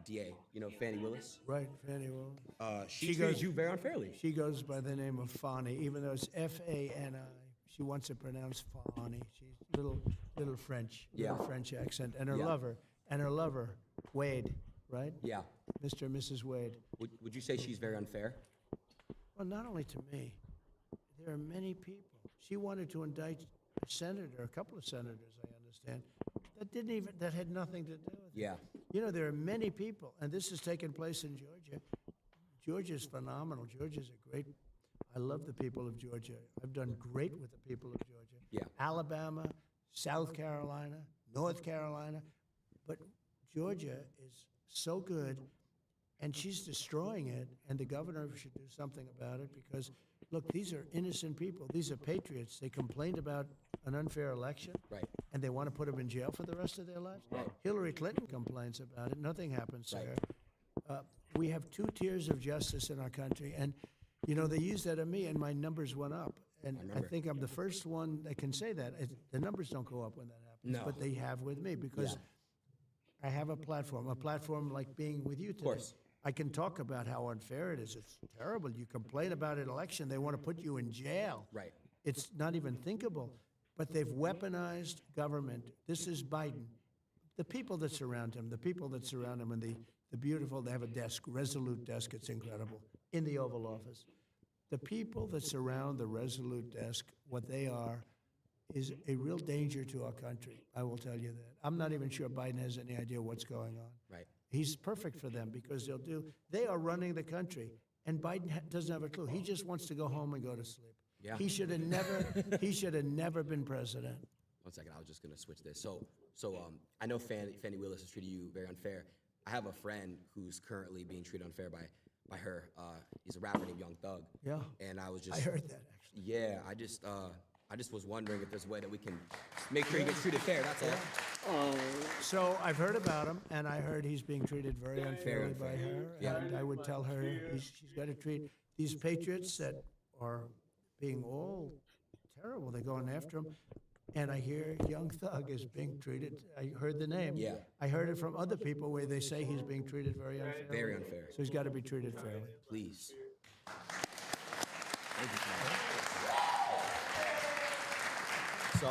DA, Fannie Willis. Right, Fannie Willis. She treated you very unfairly. She goes by the name of Fani, even though it's Fani. She wants it pronounced Fani. She's little French, little French accent, and her lover, Wade, right? Yeah. Mr. and Mrs. Wade. Would you say she's very unfair? Well, not only to me. There are many people. She wanted to indict a senator, a couple of senators, I understand, that had nothing to do with it. Yeah. There are many people, and this has taken place in Georgia. Georgia's phenomenal. Georgia's I love the people of Georgia. I've done great with the people of Georgia. Yeah. Alabama, South Carolina, North Carolina. But Georgia is so good, and she's destroying it, and the governor should do something about it because, look, these are innocent people. These are patriots. They complained about an unfair election, Right. and they want to put them in jail for the rest of their lives. Right. Hillary Clinton complains about it. Nothing happens to Right. her. We have 2 tiers of justice in our country, and they used that on me, and my numbers went up. And I think I'm the first one that can say that. The numbers don't go up when that happens, No. but they have with me because I have a platform like being with you today. Of course. I can talk about how unfair it is. It's terrible. You complain about an election, they want to put you in jail. Right. It's not even thinkable. But they've weaponized government. This is Biden. The people that surround him, and the beautiful, they have a desk, Resolute desk, it's incredible, in the Oval Office. The people that surround the Resolute desk, what they are, is a real danger to our country. I will tell you that. I'm not even sure Biden has any idea what's going on. Right. He's perfect for them because they are running the country, and Biden doesn't have a clue. He just wants to go home and go to sleep. Yeah. He should have never been president. 1 second, I was just gonna switch this. So I know Fannie Willis has treated you very unfair. I have a friend who's currently being treated unfair by her. He's a rapper named Young Thug. Yeah. And I was just I heard that, actually. Yeah, I just was wondering if there's a way that we can make sure he gets treated fair. That's all. So I've heard about him, and I heard he's being treated very unfairly by her. Yeah. And I would tell her she's got to treat these patriots that are being all terrible. They're going after him. And I hear Young Thug is being treated. I heard the name. Yeah. I heard it from other people where they say he's being treated very unfairly. Very unfair. So he's got to be treated fairly. Please. Thank you, Fannie. So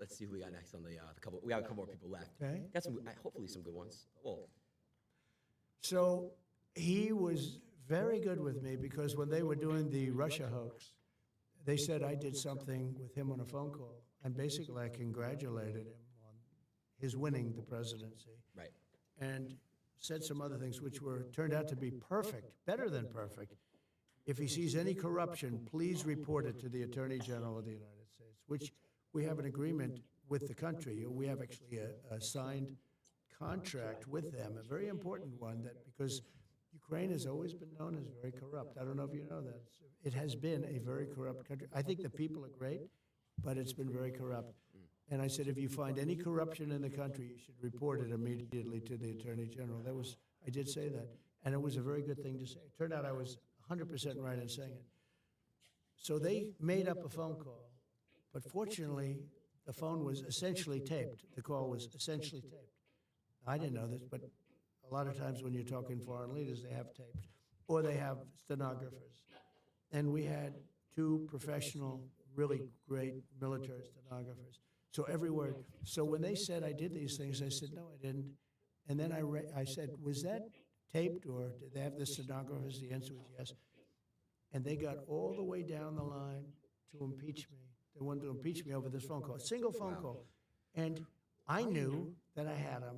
let's see who we got next on the couple. We got a couple more people left. Okay. Got some, hopefully some good ones. Well, So he was very good with me because when they were doing the Russia hoax, they said I did something with him on a phone call, and basically I congratulated him on his winning the presidency, right. and said some other things which turned out to be perfect, better than perfect. If he sees any corruption, please report it to the Attorney General of the United States, which we have an agreement with the country. We have actually a signed contract with them, a very important one, that because Ukraine has always been known as very corrupt. I don't know if you know that. It has been a very corrupt country. I think the people are great, but it's been very corrupt. And I said, if you find any corruption in the country, you should report it immediately to the Attorney General. I did say that, and it was a very good thing to say. It turned out I was 100% right in saying it. So they made up a phone call, but fortunately, the phone was essentially taped. The call was essentially taped. I didn't know this, but a lot of times when you're talking foreign leaders, they have tapes, or they have stenographers. And we had 2 professional, really great military stenographers. So every word. So when they said I did these things, I said, no, I didn't. And then I said, was that taped, or did they have the stenographers? The answer was yes. And they got all the way down the line to impeach me. They wanted to impeach me over this phone call, a single phone call. And I knew that I had them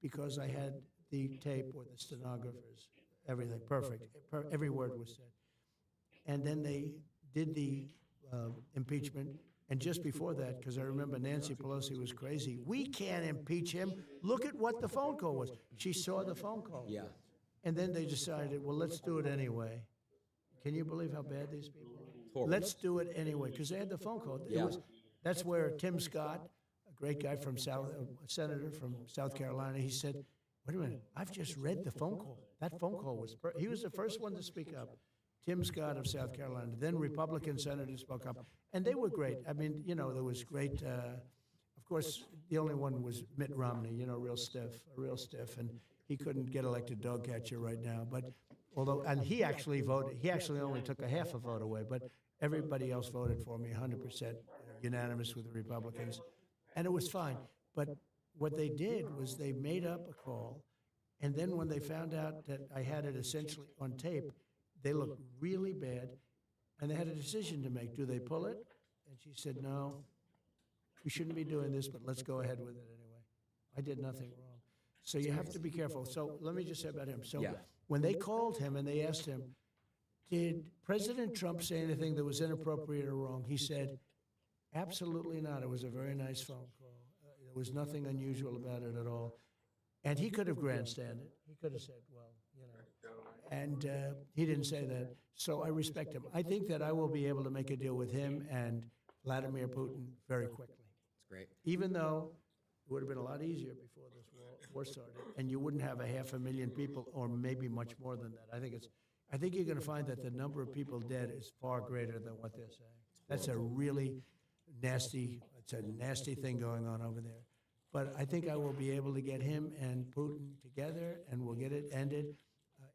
because I had the tape or the stenographers, everything, perfect. Every word was said. And then they did the impeachment, And just before that, because I remember Nancy Pelosi was crazy, we can't impeach him. Look at what the phone call was. She saw the phone call. Yeah. And then they decided, well, let's do it anyway. Can you believe how bad these people are? Horrible. Let's do it anyway, because they had the phone call. Yeah. That's where Tim Scott, a great guy from a senator from South Carolina, he said, wait a minute, I've just read the phone call. That phone call was, he was the first one to speak up. Tim Scott of South Carolina. Then Republican senators spoke up. And they were great. I mean, you know, there was great, of course, the only one was Mitt Romney, you know, real stiff. And he couldn't get elected dog catcher right now. But although, and he actually voted, he actually only took a half a vote away, but everybody else voted for me, 100% unanimous with the Republicans. And it was fine. But what they did was they made up a call. And then when they found out that I had it essentially on tape, they looked really bad. And they had a decision to make. Do they pull it? And she said, no, we shouldn't be doing this, but let's go ahead with it anyway. I did nothing wrong. So you have to be careful. So let me just say about him. So Yeah. when they called him and they asked him, did President Trump say anything that was inappropriate or wrong? He said, absolutely not. It was a very nice phone call. There was nothing unusual about it at all. And he could have grandstanded. He could have said, well, you know. And he didn't say that. So I respect him. I think that I will be able to make a deal with him and Vladimir Putin very quickly. It's great. Even though it would have been a lot easier before this war started, and you wouldn't have 500,000 people, or maybe much more than that. I think you're going to find that the number of people dead is far greater than what they're saying. That's a really nasty thing going on over there. But I think I will be able to get him and Putin together, and we'll get it ended.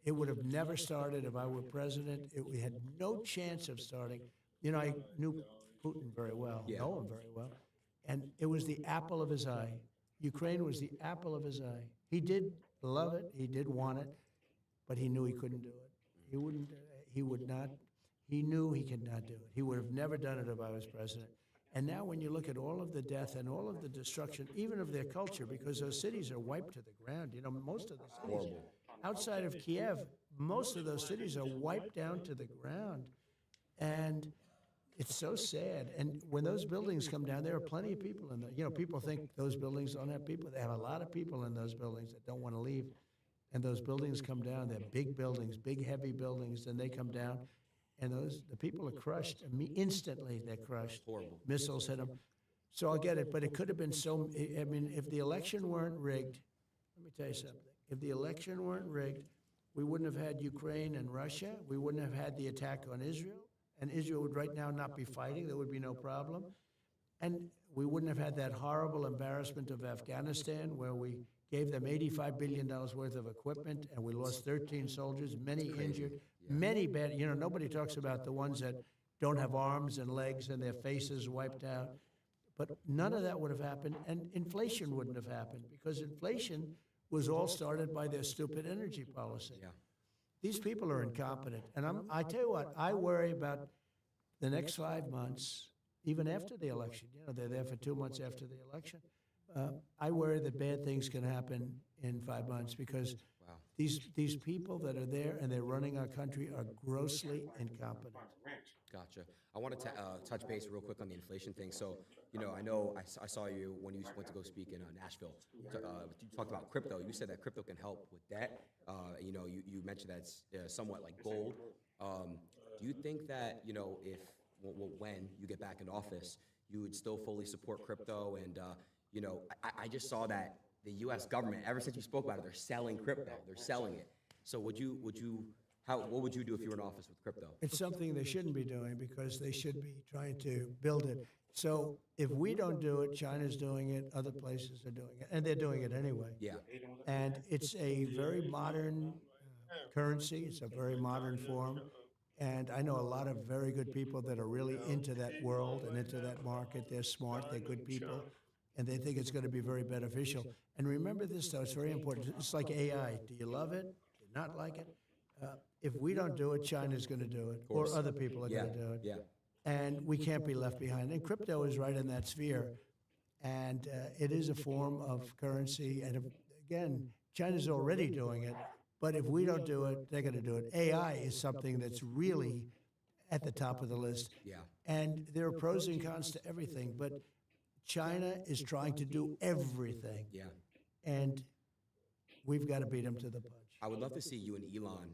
It would have never started if I were president. We had no chance of starting. You know, I knew Putin very well, know him very well. And it was the apple of his eye. Ukraine was the apple of his eye. He did love it. He did want it. But he knew he couldn't do it. He would not. He knew he could not do it. He would have never done it if I was president. And now when you look at all of the death and all of the destruction, even of their culture, because those cities are wiped to the ground. You know, most of the cities outside of Kiev, most of those cities are wiped down to the ground. And it's so sad. And when those buildings come down, there are plenty of people in there. You know, people think those buildings don't have people. They have a lot of people in those buildings that don't want to leave. And those buildings come down. They're big buildings, big, heavy buildings, and they come down. And the people are crushed. Instantly, they're crushed. Horrible. Missiles hit them. So I'll get it. But it could have been so, I mean, if the election weren't rigged, let me tell you something. If the election weren't rigged, we wouldn't have had Ukraine and Russia. We wouldn't have had the attack on Israel. And Israel would right now not be fighting. There would be no problem. And we wouldn't have had that horrible embarrassment of Afghanistan, where we gave them $85 billion worth of equipment, and we lost 13 soldiers, many injured, many bad. You know, nobody talks about the ones that don't have arms and legs and their faces wiped out. But none of that would have happened, and inflation wouldn't have happened, because inflation was all started by their stupid energy policy. Yeah. These people are incompetent. And I tell you what, I worry about the next 5 months, even after the election. You know, they're there for 2 months after the election. I worry that bad things can happen in 5 months, because these people that are there and they're running our country are grossly incompetent. Gotcha. I want to touch base real quick on the inflation thing. So, you know I saw you when you went to go speak in Nashville. You talked about crypto. You said that crypto can help with that. You know, you mentioned that it's somewhat like gold. Do you think that, you know, when you get back in office, you would still fully support crypto? And, you know, I just saw that the U.S. government, ever since you spoke about it, they're selling crypto. They're selling it. So what would you do if you were in office with crypto? It's something they shouldn't be doing, because they should be trying to build it. So if we don't do it, China's doing it, other places are doing it, and they're doing it anyway. Yeah. And it's a very modern currency. It's a very modern form. And I know a lot of very good people that are really into that world and into that market. They're smart, they're good people, and they think it's going to be very beneficial. And remember this, though, it's very important. It's like AI. Do you love it? Do you not like it? If we don't do it, China's going to do it, or other people are going to do it. Yeah. And we can't be left behind. And crypto is right in that sphere. And it is a form of currency. And again, China's already doing it. But if we don't do it, they're going to do it. AI is something that's really at the top of the list. Yeah. And there are pros and cons to everything, but China is trying to do everything. Yeah. And we've got to beat them to the punch. I would love to see you and Elon,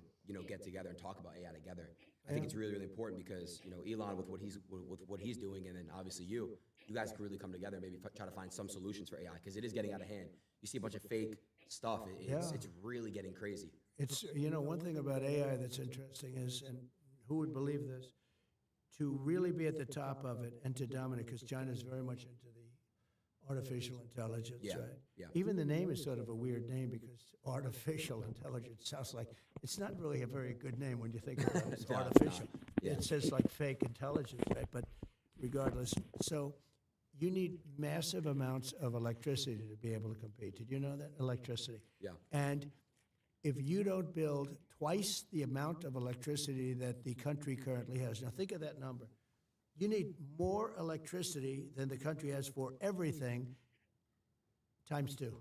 get together and talk about AI together. I think it's really, really important because, Elon with what he's doing, and then obviously you guys can really come together and maybe try to find some solutions for AI because it is getting out of hand. You see a bunch of fake stuff. It's really getting crazy. It's, one thing about AI that's interesting is, and who would believe this, to really be at the top of it and to dominate, because China's very much into the artificial intelligence, Yeah, right? yeah. Even the name is sort of a weird name because artificial intelligence sounds like, it's not really a very good name when you think about it. It's No, artificial. not. Yeah. It says like fake intelligence, right? But regardless, so you need massive amounts of electricity to be able to compete. Did you know that? Electricity. Yeah. And if you don't build twice the amount of electricity that the country currently has, now think of that number. You need more electricity than the country has for everything times 2.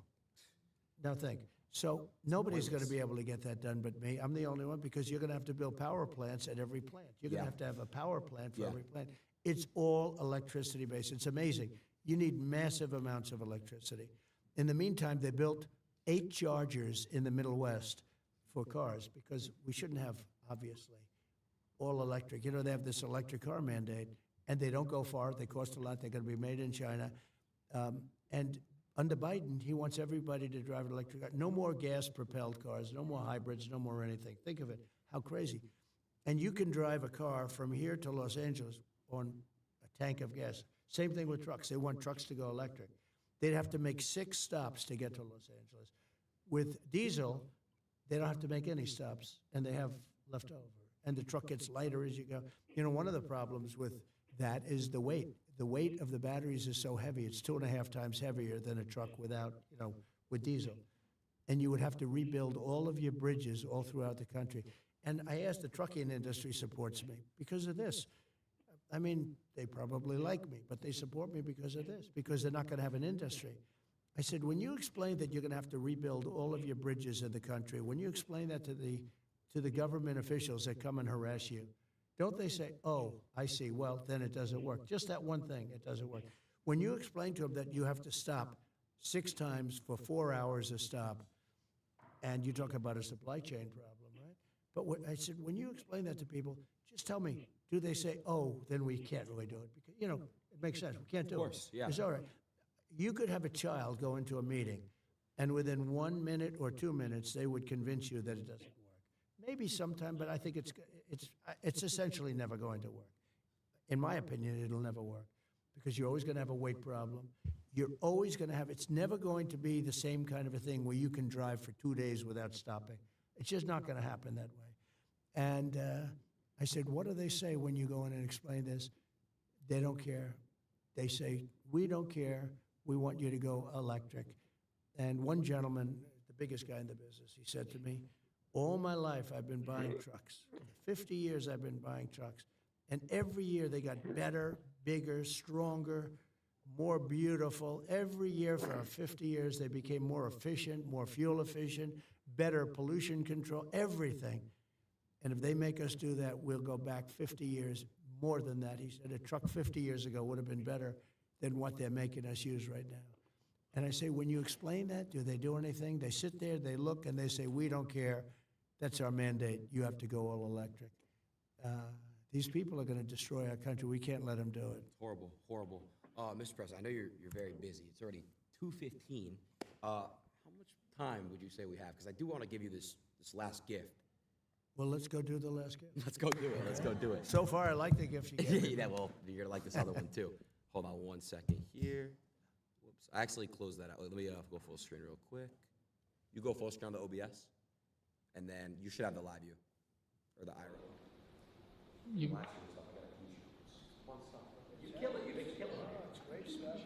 Now think. So nobody's going to be able to get that done but me. I'm the only one because you're going to have to build power plants at every plant. You're going to have a power plant for every plant. It's all electricity based. It's amazing. You need massive amounts of electricity. In the meantime, they built 8 chargers in the Middle West for cars because we shouldn't have, obviously, all electric. They have this electric car mandate, and they don't go far. They cost a lot. They're going to be made in China. And under Biden, he wants everybody to drive an electric car. No more gas-propelled cars, no more hybrids, no more anything. Think of it, how crazy. And you can drive a car from here to Los Angeles on a tank of gas. Same thing with trucks. They want trucks to go electric. They'd have to make 6 stops to get to Los Angeles. With diesel, they don't have to make any stops, and they have left over. And the truck gets lighter as you go. One of the problems with that is the weight. The weight of the batteries is so heavy, it's 2.5 times heavier than a truck without, with diesel. And you would have to rebuild all of your bridges all throughout the country. And I asked, the trucking industry supports me because of this. I mean, they probably like me, but they support me because of this, because they're not going to have an industry. I said, when you explain that you're going to have to rebuild all of your bridges in the country, when you explain that to the government officials that come and harass you, don't they say, oh, I see, well, then it doesn't work. Just that one thing, it doesn't work. When you explain to them that you have to stop 6 times for 4 hours a stop, and you talk about a supply chain problem, right? But I said, when you explain that to people, just tell me, do they say, oh, then we can't really do it? Because, it makes sense. We can't do it. Of course, yeah. It's all right. You could have a child go into a meeting, and within 1 minute or 2 minutes, they would convince you that it doesn't work. Maybe sometime, but I think it's essentially never going to work. In my opinion, it'll never work because you're always going to have a weight problem. You're always going to have, it's never going to be the same kind of a thing where you can drive for 2 days without stopping. It's just not going to happen that way. And I said, what do they say when you go in and explain this? They don't care. They say, we don't care. We want you to go electric. And one gentleman, the biggest guy in the business, he said to me, all my life I've been buying trucks. 50 years I've been buying trucks. And every year they got better, bigger, stronger, more beautiful. Every year for 50 years they became more efficient, more fuel efficient, better pollution control, everything. And if they make us do that, we'll go back 50 years, more than that. He said a truck 50 years ago would have been better than what they're making us use right now. And I say, when you explain that, do they do anything? They sit there, they look, and they say, we don't care. That's our mandate. You have to go all electric. These people are going to destroy our country. We can't let them do it. Horrible, horrible. Mr. President, I know you're very busy. It's already 2:15. How much time would you say we have? Because I do want to give you this last gift. Well, let's go do the last gift. Let's go do it. Let's go do it. So far, I like the gift you gave me. Yeah, well, you're going to like this other one, too. Hold on 1 second here. Whoops. I actually closed that out. Let me go full screen real quick. You go full screen on the OBS, and then you should have the live view, or the IRA. You, You kill it. You make it kill it. It's great stuff.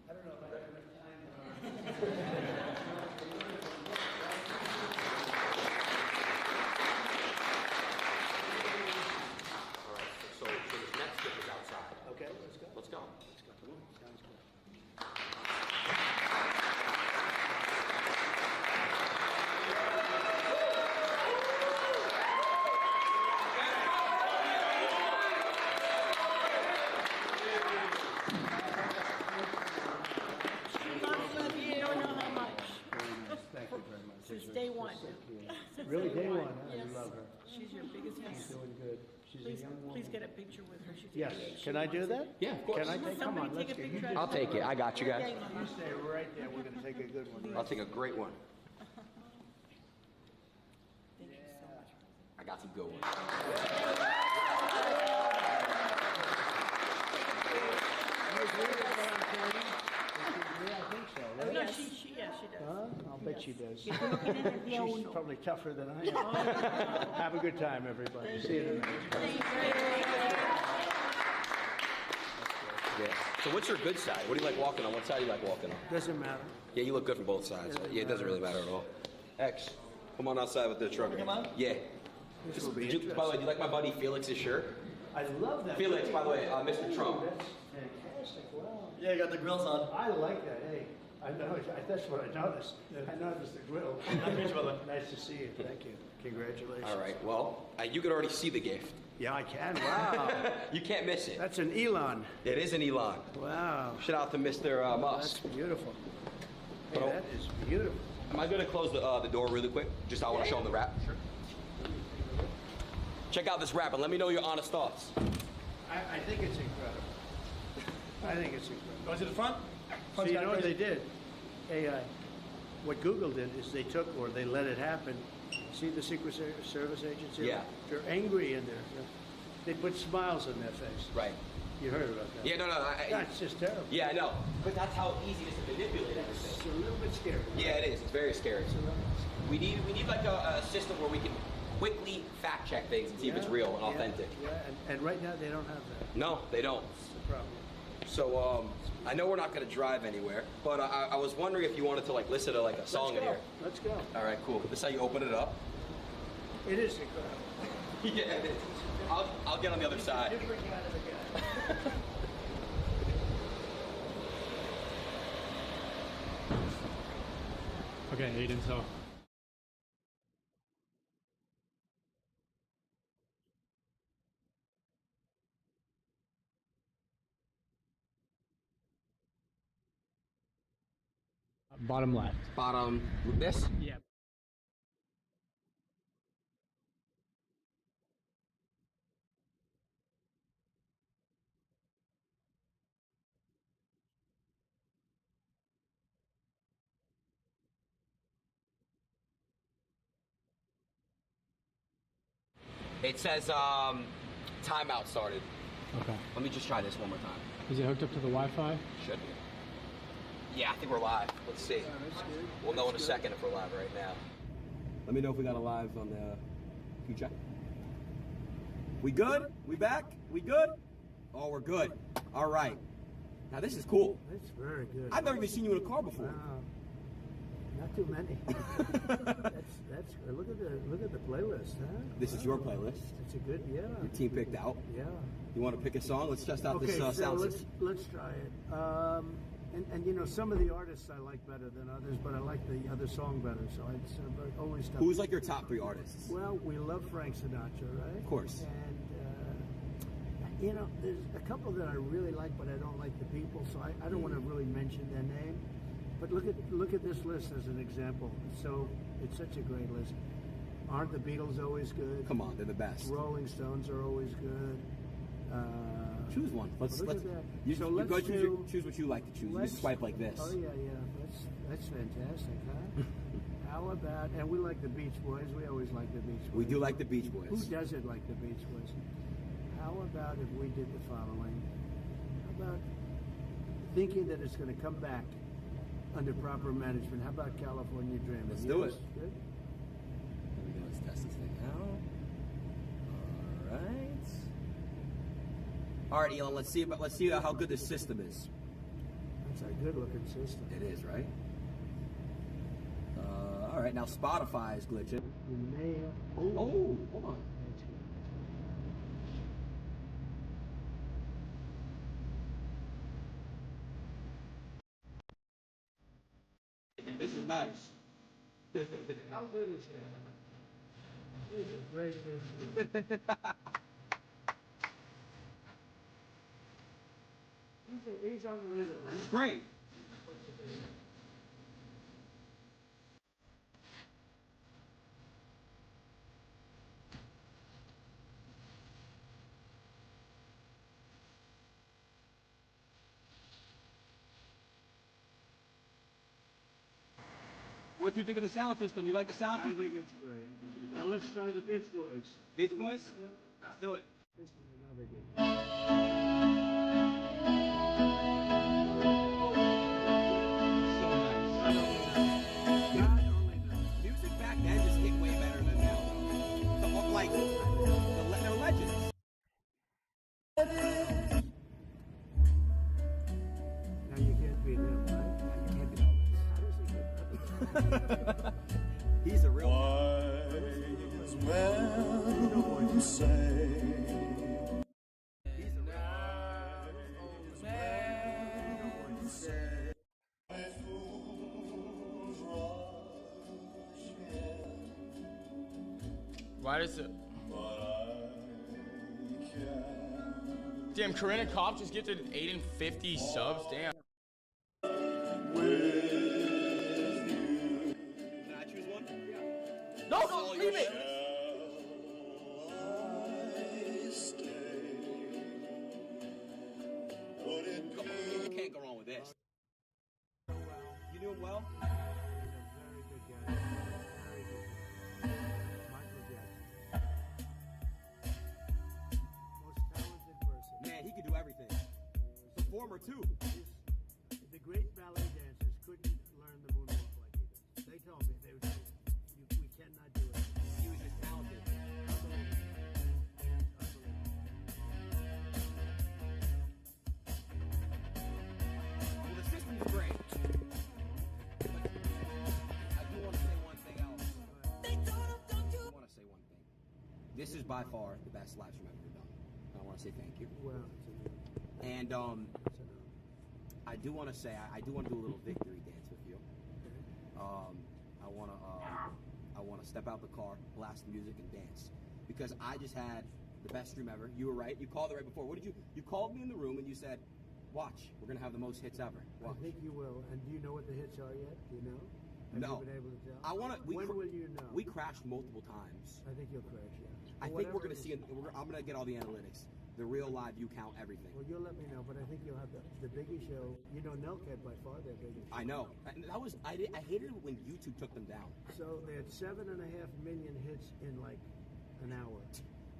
I don't know if I have enough time. All right, so this next gift is outside. Okay, let's go. Let's go. Let's go. Sounds good. so cute. Really day one, huh? You love her. She's your biggest fan. She's doing good. She's a Please, young woman. please get a picture with her. She's Yes, 88. can I do that? Yeah, of course. Can I take, come on, Somebody let's take a get, you picture. just, I'll take it. I got you guys. you stay right there, we're gonna take a good one. I'll take a great one. Thank you so much. I got some good ones. You agree with what I'm saying? I think so, right? No, she does. Huh? I'll bet she does. She's probably tougher than I am. Have a good time, everybody. See you tonight. Yeah. So what's your good side? What do you like walking on? What side do you like walking on? Doesn't matter. Yeah, you look good from both sides. Yeah, it doesn't really matter at all. X, come on outside with the truck. Come on? Yeah. This will be By the way, interesting. do you like my buddy Felix's shirt? I love that. Felix, by the way, Mr. Trump. That's fantastic, wow. Yeah, you got the grills on. I like that, hey. I know, that's what I noticed. I noticed the grill. Nice to see you, thank you. Congratulations. All right, well, you can already see the gift. Yeah, I can, wow. You can't miss it. That's an Elon. It is an Elon. Wow, Shout out to Mr. that's Musk. beautiful. Hey, But, that is beautiful. Am I going to close the door really quick? Just I want to show them the wrap. Sure. Check out this wrap and let me know your honest thoughts. I think it's incredible. I think it's incredible. Going to the front? So you know what they did? AI. What Google did is they took, or they let it happen. See the Secret Service agents here? Yeah. They're angry in there. They put smiles on their face. Right. You heard about that? Yeah, no. That's just terrible. Yeah, I know. But that's how easy it is to manipulate It's everything. a little bit scary. Yeah, it is. It's very scary. We need like a system where we can quickly fact check things and see if it's real and authentic. Yeah, and right now they don't have that. No, they don't. That's the problem. So I know we're not going to drive anywhere, but I was wondering if you wanted to like listen to like a song in here. Let's go. All right, cool. This is how you open it up. It is incredible. Yeah, it is. I'll get on the other side. Different kind of a guy. Okay, Aiden, so. Bottom left. Bottom. This. Yeah. It says timeout started. Okay. Let me just try this one more time. Is it hooked up to the Wi-Fi? Should be. Yeah, I think we're live. Let's see. That's good. We'll know in a second if we're live right now. Let me know if we got a live on the future. We good? We back? We good? Oh, we're good. All right. Now this is cool. That's very good. I've never even seen you in a car before. Wow. Not too many. that's good. Look at the playlist, huh? This is your playlist. It's a good, yeah. Your team picked out. Yeah. You want to pick a song? Let's test out Okay, this so sound let's system. let's try it. And you know, some of the artists I like better than others, but I like the other song better. So it's always tough. Who's like your top 3 artists? Well, we love Frank Sinatra, right? Of course. And you know, there's a couple that I really like, but I don't like the people, so I don't want to really mention their name. But look at this list as an example. So it's such a great list. Aren't the Beatles always good? Come on, they're the best. Rolling Stones are always good. Choose one. Let's Look let's. at that. You, So you let's go do- choose what you like to choose. You let's- just swipe like this. Oh yeah, that's fantastic, huh? How about, and we like the Beach Boys. We always like the Beach Boys. We do like the Beach Who Boys. doesn't like the Beach Boys? How about if we did the following? How about thinking that it's going to come back under proper management? How about California Dreaming? Let's do it. Good. Here we go. Let's test this thing out. All right. All right, Elon. Let's see how good this system is. That's a good-looking system. It is, right? All right. Now Spotify is glitching. You may have, Oh, hold on. that's good. This is nice. How good is that? This is great. He's on the rhythm. Great. what do you think of the sound system? You like the sound system? I think it's great. Now let's try the Beach Boys. Beach Boys? Let's do it. This is another good. God only knows. Music back then just hit way better than now, though. Like, they're legends. Now you can't beat him, right? You can't beat Elvis. How does he get that? He's a real. Wise men say. He's a real. Why does it? Damn, Corinna Kopp just gets 850 subs. Damn. Can I choose one? Yeah. No, no, leave it. You can't go wrong with this. You do it well? He's a very good guy. Very good guy. Michael Jackson. Most talented person. Man, he could do everything. Performer too. The great ballet dancers couldn't learn the moonwalk like he does. They told me, they would say, we cannot do it. He was just talented. Well, the system's great. But I do want to say one thing else. I want to say one thing. This is by far the best live stream I've ever done. I want to say thank you. Well, it's And an honor. I do want to say I do want to do a little victory dance with you. I want to step out the car, blast the music, and dance because I just had the best stream ever. You were right. You called it right before. What did you? You called me in the room and you said, "Watch, we're gonna have the most hits ever." I Watch. think you will. And do you know what the hits are yet? Do you know? Have No. you been able to tell? I want to. When will you know? We crashed multiple times. I think you'll crash, yeah. I For think we're whatever gonna see. reason. I'm gonna get all the analytics, the real live view count, everything. Well, you'll let me know, but I think you'll have the biggest show. You know, Nelk had by far their biggest show. I know. And that was. I hated it when YouTube took them down. So they had 7.5 million hits in like an hour,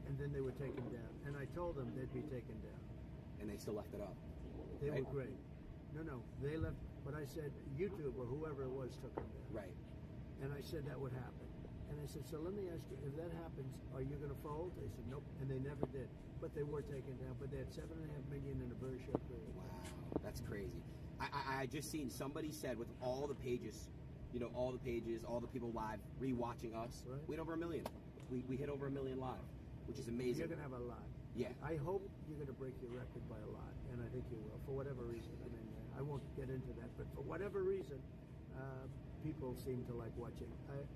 and then they were taken down. And I told them they'd be taken down. And they still left it up. They Right. were great. No, they left. But I said YouTube or whoever it was took them down. Right. And I said that would happen. And I said, so let me ask you, if that happens, are you going to fold? They said, nope. And they never did. But they were taken down. But they had 7.5 million in a very short period. Wow, that's crazy. I just seen somebody said with all the pages, you know, all the pages, all the people live rewatching us, Right. we had over 1 million. We hit over 1 million live, which is amazing. You're going to have a lot. Yeah. I hope you're going to break your record by a lot. And I think you will, for whatever reason. I mean, I won't get into that. But for whatever reason, people seem to like watching.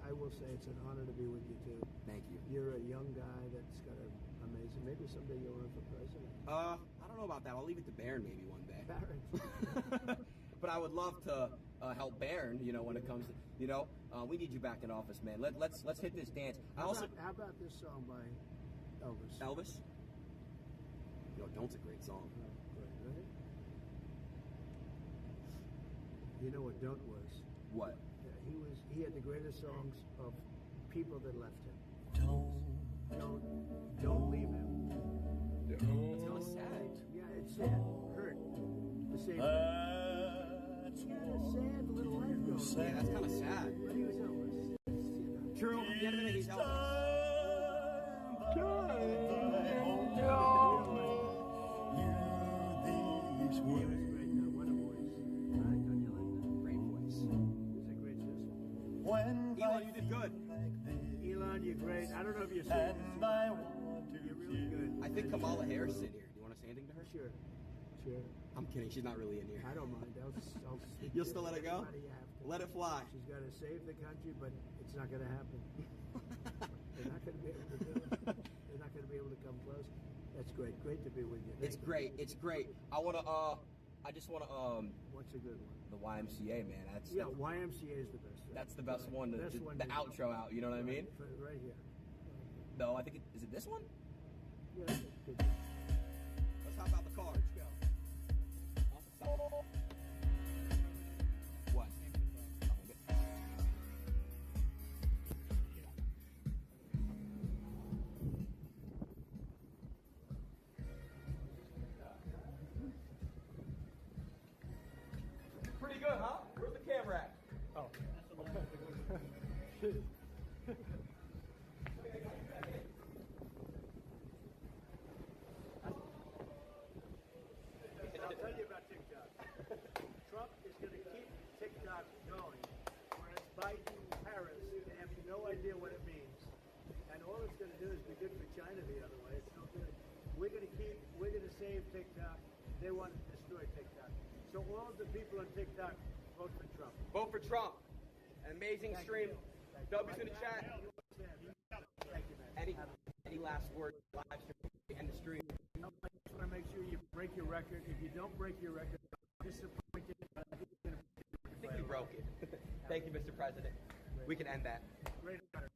I will say it's an honor to be with you, too. Thank you. You're a young guy that's got an amazing. Maybe someday you'll run for president. I don't know about that. I'll leave it to Barron maybe one day. Barron. But I would love to help Barron. You know, when it comes to, you know, we need you back in office, man. Let's hit this dance. How about this song by Elvis? Elvis. Yo, Don't's a great song. Right? You know what Don't was? What? Yeah, he had the greatest songs of people that left him. Don't leave him. It's kind of sad. Yeah, it's sad. Hurt. The same. He had a sad little life going. Yeah, that's kind of sad. But he was Elvis. True. At the end of the day, he's Elvis. He was great. What a voice. Don't you like that? Great voice. He's a great system. Elon, you did good. Elon, you're great. I don't know if you're saying this, but you're really good. I think Kamala Harris is in here. Do you want to say anything to her? Sure. I'm kidding. She's not really in here. I don't mind. I'll speak You'll to still let it go? anybody you have to. Let it fly. She's got to save the country, but it's not going to happen. They're not going to be able to do it. They're not going to be able to come close. That's great. Great to be with you. It's great. It's great. I just wanna What's a good one? the YMCA, man. Yeah, YMCA is the best. Right? That's the best one. Best The one to- outro out. You know what I mean? Right here. No, I think is it this one? Yeah, that's good. Let's hop out the car. Let's go. Stop. What? I'll tell you about TikTok. Trump is going to keep TikTok going, whereas Biden and Harris, they have no idea what it means. And all it's going to do is be good for China the other way. It's no good. We're going to save TikTok. They want to destroy TikTok. So all of the people on TikTok, vote for Trump. Vote for Trump. An amazing stream. W's in the chat. Thank you, man. Any last word? Live stream, end the stream. I just want to make sure you break your record. If you don't break your record, I'm disappointed. I think you're going to I think you broke it. Thank you, Mr. President. We can end that. great honor.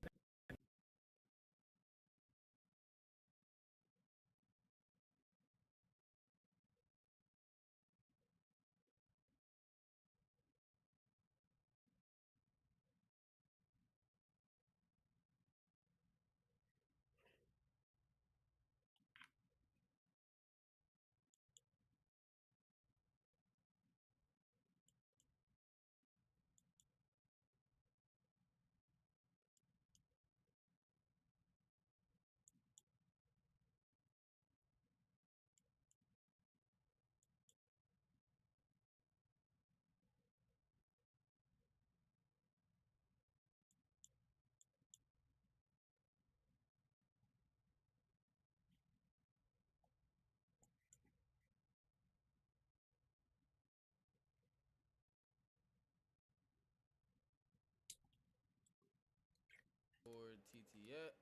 For TTS,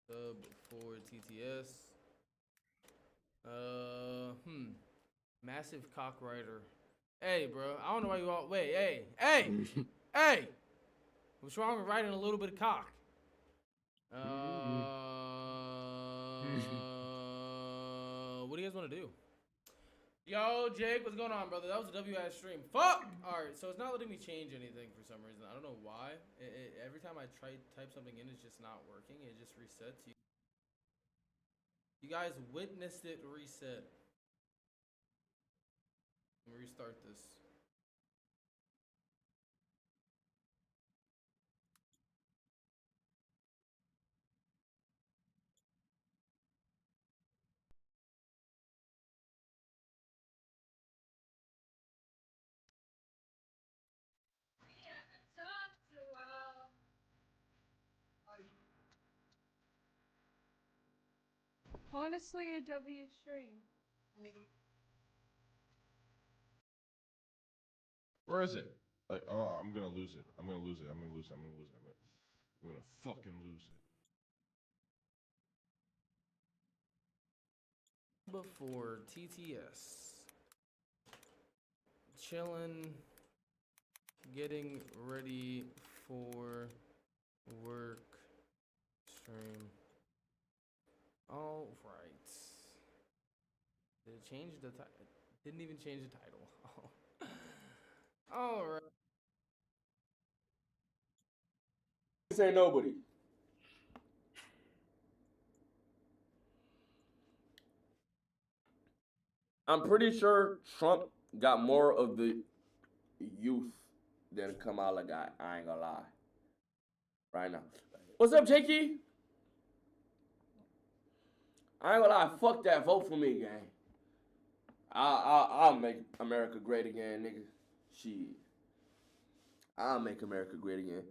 sub for TTS. Massive cock rider. Hey, bro, I don't know why you all. Wait, hey. What's wrong with riding a little bit of cock? What do you guys want to do? Yo, Jake, what's going on, brother? That was a WS stream. Fuck! Alright, so it's not letting me change anything for some reason. I don't know why. Every time I try type something in, it's just not working. It just resets you. You guys witnessed it reset. Let me restart this. Honestly, a W stream. Where is it? Like, oh, I'm gonna lose it. I'm gonna lose it. I'm gonna lose it. I'm gonna lose it. I'm gonna fucking lose it. Before TTS. Chillin'. Getting ready for work stream. All right. Did it change the title? Didn't even change the title. All right. This ain't nobody. I'm pretty sure Trump got more of the youth than Kamala got. I ain't gonna lie. Right now. What's up, Jakey? I ain't gonna lie. Fuck that. Vote for me, gang. I'll make America great again, nigga. Shit. I'll make America great again.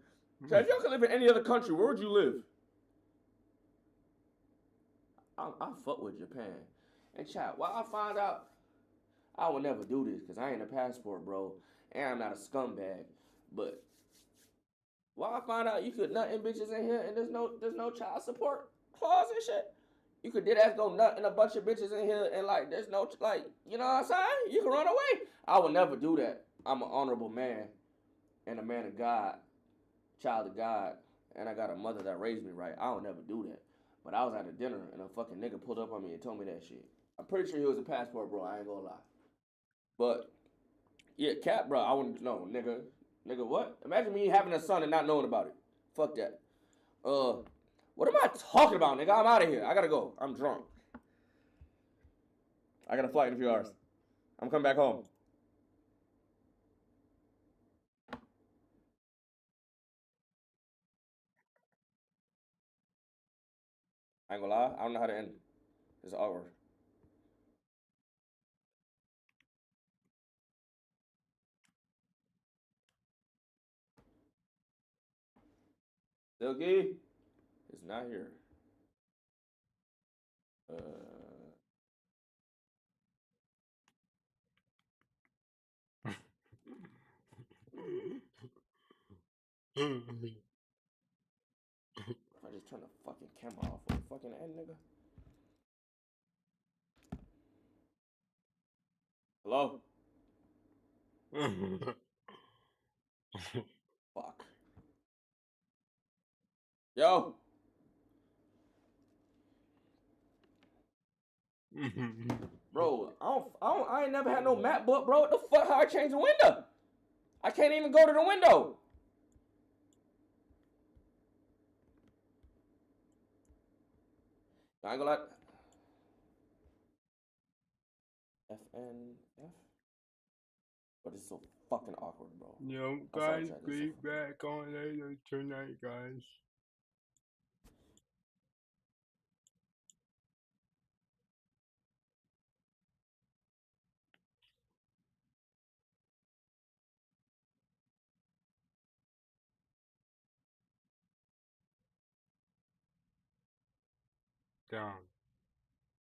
So if y'all could live in any other country, where would you live? I'll fuck with Japan. And chat, well, I find out I would never do this because I ain't a passport, bro. And I'm not a scumbag. But while I find out you could nut in bitches in here and there's no child support clause and shit. You could deadass go nut in a bunch of bitches in here and like there's no like, you know what I'm saying? You can run away. I would never do that. I'm an honorable man and a man of God, child of God, and I got a mother that raised me right. I would never do that. But I was at a dinner and a fucking nigga pulled up on me and told me that shit. I'm pretty sure he was a passport, bro. I ain't gonna lie. But yeah, Cap, bro, I wouldn't know, nigga. Nigga, what? Imagine me having a son and not knowing about it. Fuck that. What am I talking about, nigga? I'm out of here. I gotta go. I'm drunk. I got a flight in a few hours. I'm coming back home. I ain't gonna lie, I don't know how to end. It's awkward. Silky is not here. If I just turn the fucking camera off, will it fucking end, nigga? Hello? Fuck. Yo! Bro, I ain't never had no map book, bro. What the fuck? How I change the window? I can't even go to the window. I ain't gonna lie. FNF? But it's so fucking awkward, bro. Yo, I'm sorry, guys, chat, this be is- back on later tonight, guys. Down.